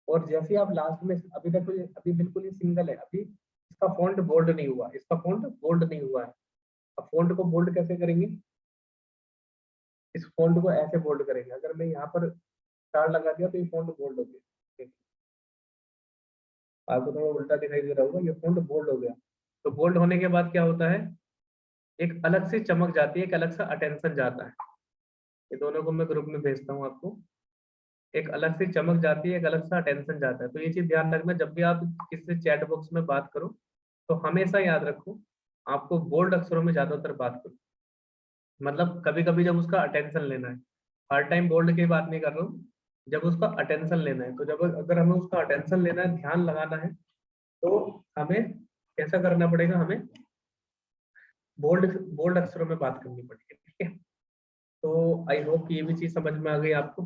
और जैसे ही आप लास्ट में, अभी तक अभी बिल्कुल ही सिंगल है, अभी इसका फॉन्ट बोल्ड नहीं हुआ, इसका फॉन्ट बोल्ड नहीं हुआ है। अब फॉन्ट को बोल्ड कैसे करेंगे, इस फ़ॉन्ट को ऐसे बोल्ड करेंगे। अगर मैं यहाँ पर स्टार लगा दिया तो ये फ़ॉन्ट बोल्ड हो गया। देखिए, आपको थोड़ा उल्टा दिखाई दे रहा होगा, ये फ़ॉन्ट बोल्ड हो गया। तो बोल्ड होने के बाद क्या होता है, एक अलग से चमक जाती है, एक अलग सा अटेंशन जाता है। ये दोनों को मैं ग्रुप में भेजता हूँ आपको। एक अलग से चमक जाती है, एक अलग सा अटेंशन जाता है। तो ये चीज़ ध्यान रखना, जब भी आप किसी से चैट बॉक्स में बात करो तो हमेशा याद रखो, आपको बोल्ड अक्षरों में ज़्यादातर बात करो। मतलब कभी-कभी जब उसका अटेंशन लेना है, हर टाइम बोल्ड की बात नहीं कर रहा हूँ, जब उसका अटेंशन लेना है, तो जब अगर हमें उसका अटेंशन लेना है, ध्यान लगाना है, तो हमें कैसा करना पड़ेगा, हमें बोल्ड बोल्ड अक्षरों में बात करनी पड़ेगी, ठीक है? तो आई होप कि ये भी चीज़ समझ में आ गई आपको।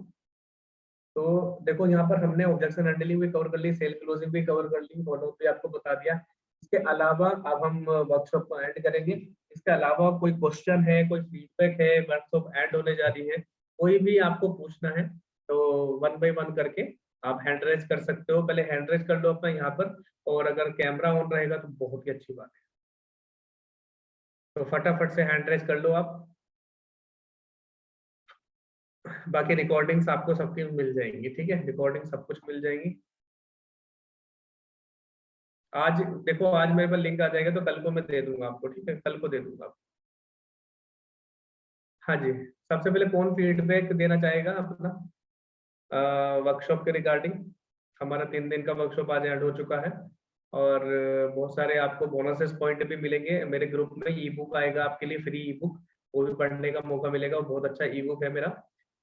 तो देखो यहाँ पर हमने ऑब्जेक्शन हैंडलिंग भी कवर कर ली, सेल क्लोजिंग भी कवर कर ली, फॉलो भी आपको बता दिया। इसके अलावा अब हम वर्कशॉप को एंड करेंगे। इसके अलावा कोई क्वेश्चन है, कोई फीडबैक है, वर्कशॉप एंड होने जा रही है, कोई भी आपको पूछना है तो 1 बाय 1 करके आप हैंड रेज कर सकते हो। पहले हैंड रेज कर लो अपना यहाँ पर, और अगर कैमरा ऑन रहेगा तो बहुत ही अच्छी बात है। तो फटाफट से हैंड रेज कर लो आप। बाकी रिकॉर्डिंग्स आपको सबकी मिल जाएंगी, ठीक है? रिकॉर्डिंग सब कुछ मिल जाएंगी। आज देखो, आज मेरे पास लिंक आ जाएगा तो कल को मैं दे दूंगा आपको, ठीक है? कल को दे दूंगा आपको। हाँ जी, सबसे पहले कौन फीडबैक देना चाहेगा अपना वर्कशॉप के रिगार्डिंग? हमारा 3 दिन का वर्कशॉप आज एंड हो चुका है, और बहुत सारे आपको बोनसेस पॉइंट भी मिलेंगे। मेरे ग्रुप में ई बुक आएगा आपके लिए, फ्री ई बुक, वो भी पढ़ने का मौका मिलेगा। वो बहुत अच्छा ई बुक है मेरा,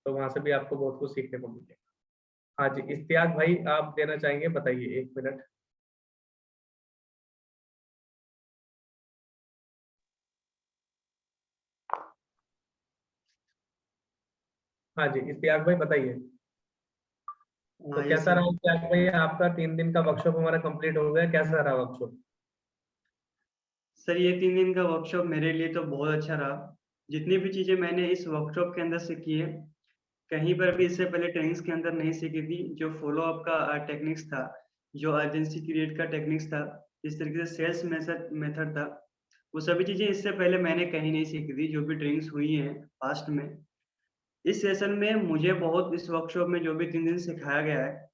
तो वहां से भी आपको बहुत कुछ सीखने को मिलेगा। हाँ जी, इश्तियाक भाई आप देना चाहेंगे? बताइए, 1 मिनट। हाँ जी, इश्तियाक भाई बताइए। तो हाँ, ये कैसा रहा सर। इश्तियाक भाई, आपका 3 दिन का वर्कशॉप हमारा कंप्लीट हो गया, कैसा रहा वर्कशॉप? सर, ये 3 दिन का वर्कशॉप मेरे लिए तो बहुत अच्छा रहा। जितनी भी चीज़ें मैंने इस वर्कशॉप के अंदर सीखी है, कहीं पर भी इससे पहले ट्रेनिंग्स के अंदर नहीं सीखी थी। जो फ़ॉलो अप का टेक्निक्स था, जो अर्जेंसी क्रिएट का टेक्निक्स था, जिस तरीके से सेल्स मेथड था, वो सभी चीज़ें इससे पहले मैंने कहीं नहीं सीखी थी, जो भी ट्रेनिंग्स हुई हैं पास्ट में। इस सेशन में मुझे बहुत, इस वर्कशॉप में जो भी 3 दिन सिखाया गया है,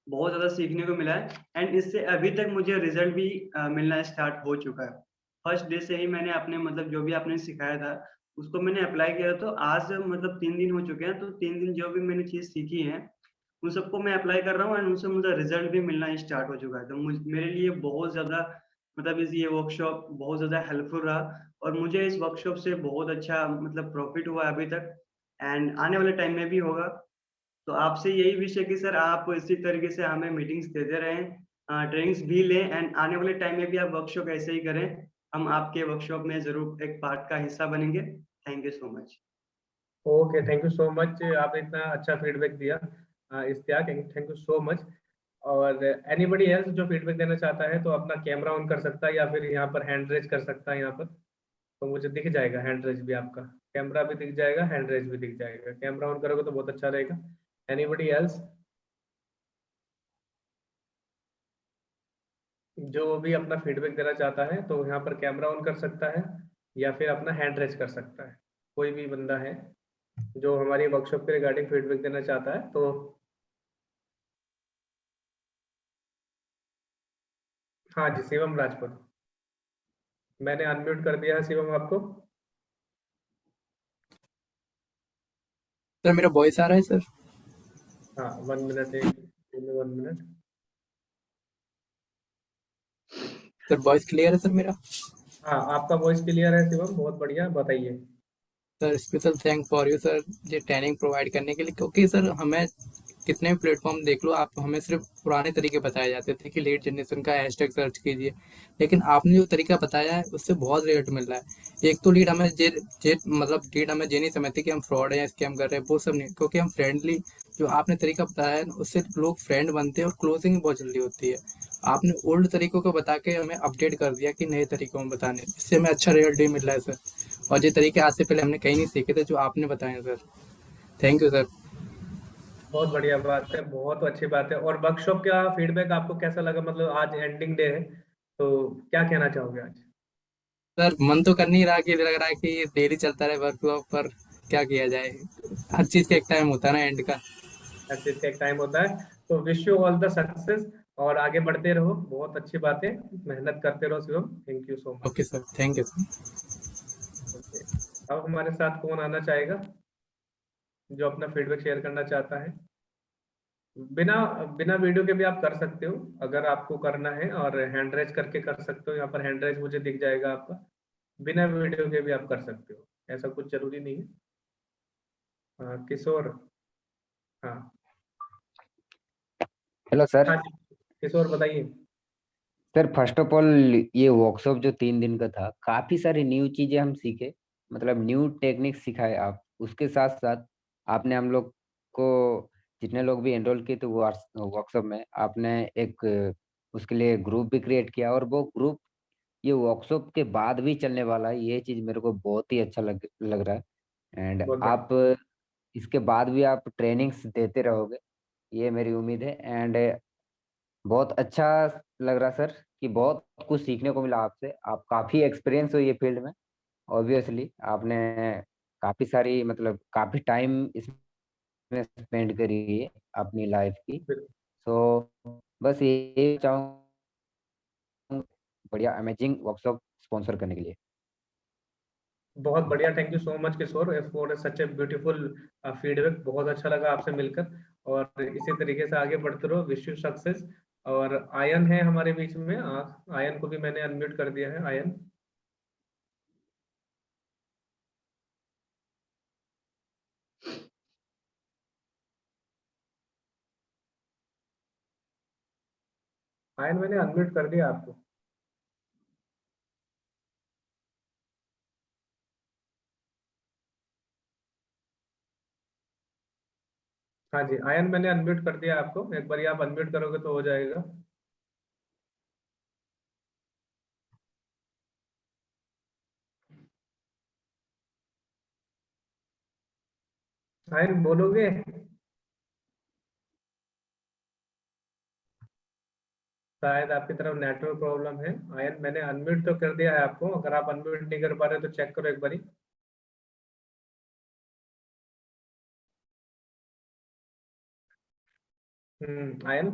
बहुत ज़्यादा सीखने को मिला है, एंड इससे अभी तक मुझे रिज़ल्ट भी मिलना स्टार्ट हो चुका है। फर्स्ट डे से ही मैंने अपने, मतलब जो भी आपने सिखाया था, उसको मैंने अप्लाई किया, तो आज मतलब 3 दिन हो चुके हैं, तो 3 दिन जो भी मैंने चीज़ सीखी है, उन सबको मैं अप्लाई कर रहा हूँ, एंड उनसे मुझे रिज़ल्ट भी मिलना स्टार्ट हो चुका है। तो मेरे लिए बहुत ज़्यादा, मतलब ये वर्कशॉप बहुत ज़्यादा हेल्पफुल रहा, और मुझे इस वर्कशॉप से बहुत अच्छा मतलब प्रॉफ़िट हुआ अभी तक, एंड आने वाले टाइम में भी होगा। तो आपसे यही विश है कि सर आप इसी तरीके से हमें मीटिंग्स देते रहें, ट्रेनिंग्स भी लें, एंड आने वाले टाइम में भी आप वर्कशॉप ऐसे ही करें। हम आपके वर्कशॉप में ज़रूर एक पार्ट का हिस्सा बनेंगे। Thank you so much. Okay, thank you so much, आपने इतना अच्छा फीडबैक दिया Ishtiaq, thank you so much. और एनीबडी एल्स जो फीडबैक देना चाहता है तो अपना कैमरा ऑन कर सकता है, या फिर यहाँ पर हैंड रेज कर सकता है यहाँ पर, तो मुझे दिख जाएगा हैंड रेज भी, आपका कैमरा भी दिख जाएगा, हैंड रेज भी दिख जाएगा। कैमरा ऑन करोगे तो बहुत अच्छा रहेगा। एनीबडी एल्स जो भी अपना फीडबैक देना चाहता है तो यहाँ पर कैमरा ऑन कर सकता है, या फिर अपना हैंड रेज कर सकता है। कोई भी बंदा है जो हमारी वर्कशॉप के रिगार्डिंग फीडबैक देना चाहता है तो हाँ जी, शिवम राजपूत, मैंने अनम्यूट कर दिया है शिवम आपको। सर मेरा वॉइस आ रहा है सर? हाँ, 1 minute, 1 minute. Sir voice clear है सर मेरा? हाँ, आपका वॉइस क्लियर है शिवम, बहुत बढ़िया, बताइए। Sir special thank for you sir, ये ट्रेनिंग प्रोवाइड करने के लिए, क्योंकि सर हमें कितने भी प्लेटफॉर्म देख लो, आप हमें सिर्फ पुराने तरीके बताए जाते थे कि लीड जनरेशन का हैशटैग सर्च कीजिए, लेकिन आपने जो तरीका बताया है उससे बहुत रिजल्ट मिल रहा है। एक तो लीड हमें मतलब लीड हमें ये नहीं समझती कि हम फ्रॉड है या स्कैम कर रहे हैं, वो सब नहीं, क्योंकि हम फ्रेंडली, जो आपने तरीका बताया है उससे लोग फ्रेंड बनते हैं और क्लोजिंग बहुत जल्दी होती है। आपने ओल्ड तरीकों को बता के हमें अपडेट कर दिया कि नए तरीकों में बताने, इससे हमें अच्छा रिजल्ट भी मिल रहा है सर। और ये तरीके आज से पहले हमने कहीं नहीं सीखे थे जो आपने बताए सर। Thank you sir. बहुत बढ़िया बात है, बहुत अच्छी बात है। और वर्कशॉप का फीडबैक आपको कैसा लगा? मतलब आज एंडिंग डे है तो क्या कहना चाहोगे आज? सर मन तो कर नहीं रहा कि लग रहा है कि डेली चलता रहे वर्कशॉप पर, क्या किया जाए, हर चीज का एक टाइम होता है ना एंड का। हर चीज का एक टाइम होता है। तो wish you all the success और आगे बढ़ते रहो, बहुत अच्छी बात है, मेहनत करते रहो Shivam. Thank you so much. Okay sir, thank you sir. Okay, अब हमारे साथ कौन आना चाहेगा जो अपना फीडबैक शेयर करना चाहता है? बिना बिना वीडियो के भी आप कर सकते हो अगर आपको करना है, और हैंड रेज करके कर सकते हो। यहाँ पर हैंड रेज मुझे दिख जाएगा आपका। बिना वीडियो के भी आप कर सकते हो, ऐसा कुछ जरूरी नहीं है। किशोर, हाँ हेलो सर। हाँ जी, किशोर बताइए। सर फर्स्ट ऑफ ऑल, ये वर्कशॉप जो 3 दिन का था, काफी सारी न्यू चीजें हम सीखे, मतलब न्यू टेक्निक सिखाए आप। उसके साथ साथ आपने हम लोग को, जितने लोग भी एनरोल किए थे वो वर्कशॉप में, आपने एक उसके लिए ग्रुप भी क्रिएट किया, और वो ग्रुप ये वर्कशॉप के बाद भी चलने वाला है। ये चीज मेरे को बहुत ही अच्छा लग रहा है। एंड बहुत आप बढ़िया। इसके बाद भी आप ट्रेनिंग्स देते रहोगे, ये मेरी उम्मीद है। एंड बहुत अच्छा लग रहा सर कि बहुत कुछ सीखने को मिला आपसे। आप काफी एक्सपीरियंस हो ये फील्ड में, ऑब्वियसली आपने काफी सारी, मतलब काफी टाइम इसमें स्पेंड करी है अपनी लाइफ की। बिल्कुल। सो बस ये चाहूँ, बढ़िया अमेजिंग वर्कशॉप स्पॉन्सर करने के लिए। बहुत बढ़िया, thank you so much Kishore for such a beautiful feedback. बहुत अच्छा लगा आपसे मिलकर, और इसी तरीके से आगे बढ़ते रहो। Wish you success. और आयन है हमारे बीच में, आयन को भी मैंने अनम्यूट कर दिया है। आयन, आयन मैंने अनम्यूट कर दिया आपको। हाँ जी आयन, मैंने अनम्यूट कर दिया आपको, एक बार आप अनम्यूट करोगे तो हो जाएगा। आयन बोलोगे? शायद आपकी तरफ नेटवर्क प्रॉब्लम है। आयन मैंने अनम्यूट तो कर दिया है आपको, अगर आप अनम्यूट नहीं कर पा रहे तो चेक करो एक बारी। आयन,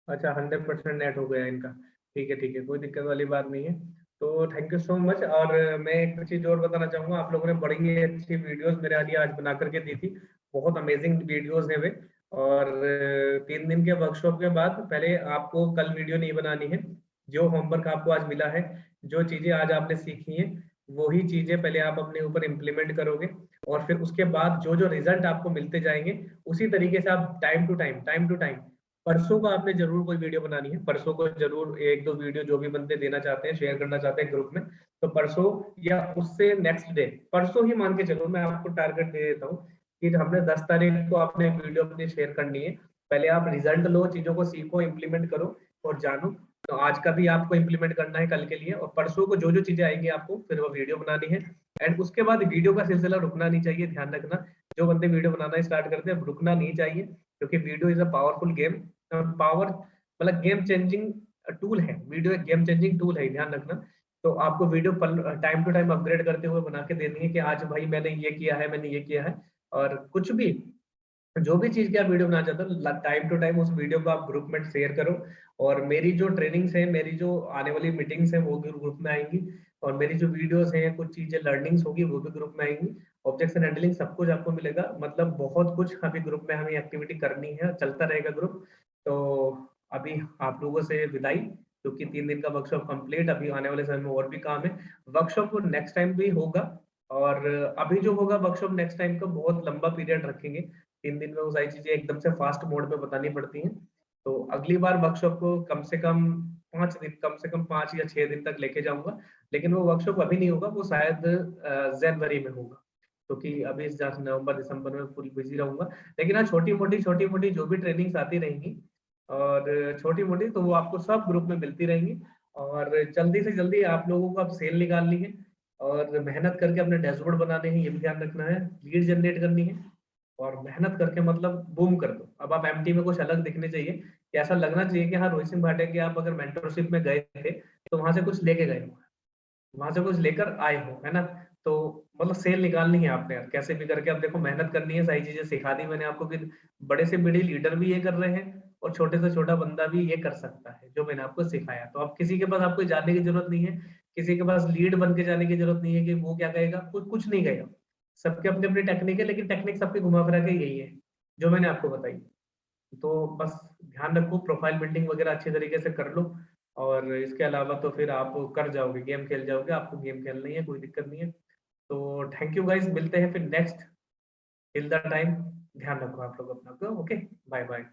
अच्छा 100% नेट हो गया इनका। ठीक है, कोई दिक्कत वाली बात नहीं है। तो थैंक यू सो मच। और मैं एक चीज और बताना चाहूंगा, आप लोगों ने बड़ी ही अच्छी वीडियोस मेरे लिए आज बना करके दी थी। बहुत अमेजिंग वीडियोस है वे। और 3 दिन के वर्कशॉप के बाद पहले आपको कल वीडियो नहीं बनानी है। जो होमवर्क आपको आज मिला है, जो चीजें आज आपने सीखी हैं, वही चीजें पहले आप अपने ऊपर इम्प्लीमेंट करोगे। और फिर उसके बाद जो जो रिजल्ट आपको मिलते जाएंगे, उसी तरीके से आप टाइम टू टाइम परसों को आपने जरूर कोई वीडियो बनानी है। परसों को जरूर एक दो वीडियो जो भी बंदे देना चाहते हैं, शेयर करना चाहते हैं ग्रुप में, तो परसों या उससे नेक्स्ट डे, परसों ही मान के चलो, मैं आपको टारगेट दे देता हूँ कि हमने 10 तारीख को आपने वीडियो अपनी शेयर करनी है। पहले आप रिजल्ट लो, चीजों को सीखो, इम्प्लीमेंट करो और जानो। तो आज का भी आपको इम्प्लीमेंट करना है कल के लिए, और परसों को जो जो चीजें आएंगी आपको फिर वो वीडियो बनानी है। एंड उसके बाद वीडियो का सिलसिला रुकना नहीं चाहिए, ध्यान रखना। जो बंदे वीडियो बनाना स्टार्ट करते हैं रुकना नहीं चाहिए, क्योंकि video is a powerful game, power मतलब गेम चेंजिंग टूल है। वीडियो एक गेम चेंजिंग टूल है, ध्यान रखना। तो आपको video time to time upgrade करते हुए बना के देनी है कि आज भाई मैंने ये किया है, मैंने ये किया है। और कुछ भी, जो भी चीज की आप वीडियो बनाना चाहते हो, टाइम टू टाइम उस वीडियो को आप ग्रुप में शेयर करो। और मेरी जो ट्रेनिंग्स है, मेरी जो आने वाली मीटिंग्स है, वो भी ग्रुप में आएंगी। और मेरी जो वीडियोस हैं, कुछ चीजें लर्निंग्स होगी, वो भी ग्रुप में आएंगी। ऑब्जेक्शन हैंडलिंग सब कुछ आपको मिलेगा, मतलब बहुत कुछ अभी ग्रुप में हमें एक्टिविटी करनी है, चलता रहेगा ग्रुप। तो अभी आप लोगों से विदाई, क्योंकि 3 दिन का वर्कशॉप कंप्लीट, अभी आने वाले समय में और भी काम है। वर्कशॉप नेक्स्ट टाइम भी होगा। और अभी जो होगा वर्कशॉप नेक्स्ट टाइम का बहुत लंबा पीरियड रखेंगे। 3 दिन में वो सारी चीजें एकदम से फास्ट मोड में बतानी पड़ती हैं। तो अगली बार वर्कशॉप को कम से कम 5 दिन, कम से कम 5 या 6 दिन तक लेके जाऊंगा। लेकिन वो वर्कशॉप अभी नहीं होगा, वो शायद जनवरी में होगा, क्योंकि अभी इस नवंबर दिसंबर में फुल बिजी रहूंगा। लेकिन हाँ, छोटी मोटी जो भी ट्रेनिंग्स आती रहेंगी, और छोटी मोटी, तो वो आपको सब ग्रुप में मिलती रहेंगी। और जल्दी से जल्दी आप लोगों को अब सेल निकालनी है, और मेहनत करके अपने डैशबोर्ड बनाने हैं, ये भी ध्यान रखना है। लीड जनरेट करनी है, और मेहनत करके मतलब बूम कर दो। अब आप एमटी में कुछ अलग दिखने चाहिए, कि ऐसा लगना चाहिए कि हाँ रोहित सिंह भाटिया की आप अगर मेंटरशिप में गए थे तो वहां से कुछ लेके गए हो, वहां से कुछ लेकर आए हो, है ना। तो मतलब सेल निकालनी है आपने यार, कैसे भी करके। अब देखो मेहनत करनी है, सारी चीजें सिखा दी मैंने आपको कि बड़े से बड़े लीडर भी ये कर रहे हैं और छोटे से छोटा बंदा भी ये कर सकता है जो मैंने आपको सिखाया। तो अब किसी के पास आपको जाने की जरूरत नहीं है, किसी के पास लीड बन के जाने की जरूरत नहीं है कि वो क्या कहेगा, कुछ नहीं कहेगा। सबके अपनी अपनी टेक्निक है, लेकिन टेक्निक सबकी घुमा फिरा के यही है जो मैंने आपको बताई। तो बस ध्यान रखो, प्रोफाइल बिल्डिंग वगैरह अच्छे तरीके से कर लो, और इसके अलावा तो फिर आप कर जाओगे, गेम खेल जाओगे। आपको गेम खेलना ही है, कोई दिक्कत नहीं है। तो थैंक यू गाइस, मिलते हैं फिर नेक्स्ट। टिल द टाइम ध्यान रखो आप लोग अपना। Okay, bye bye.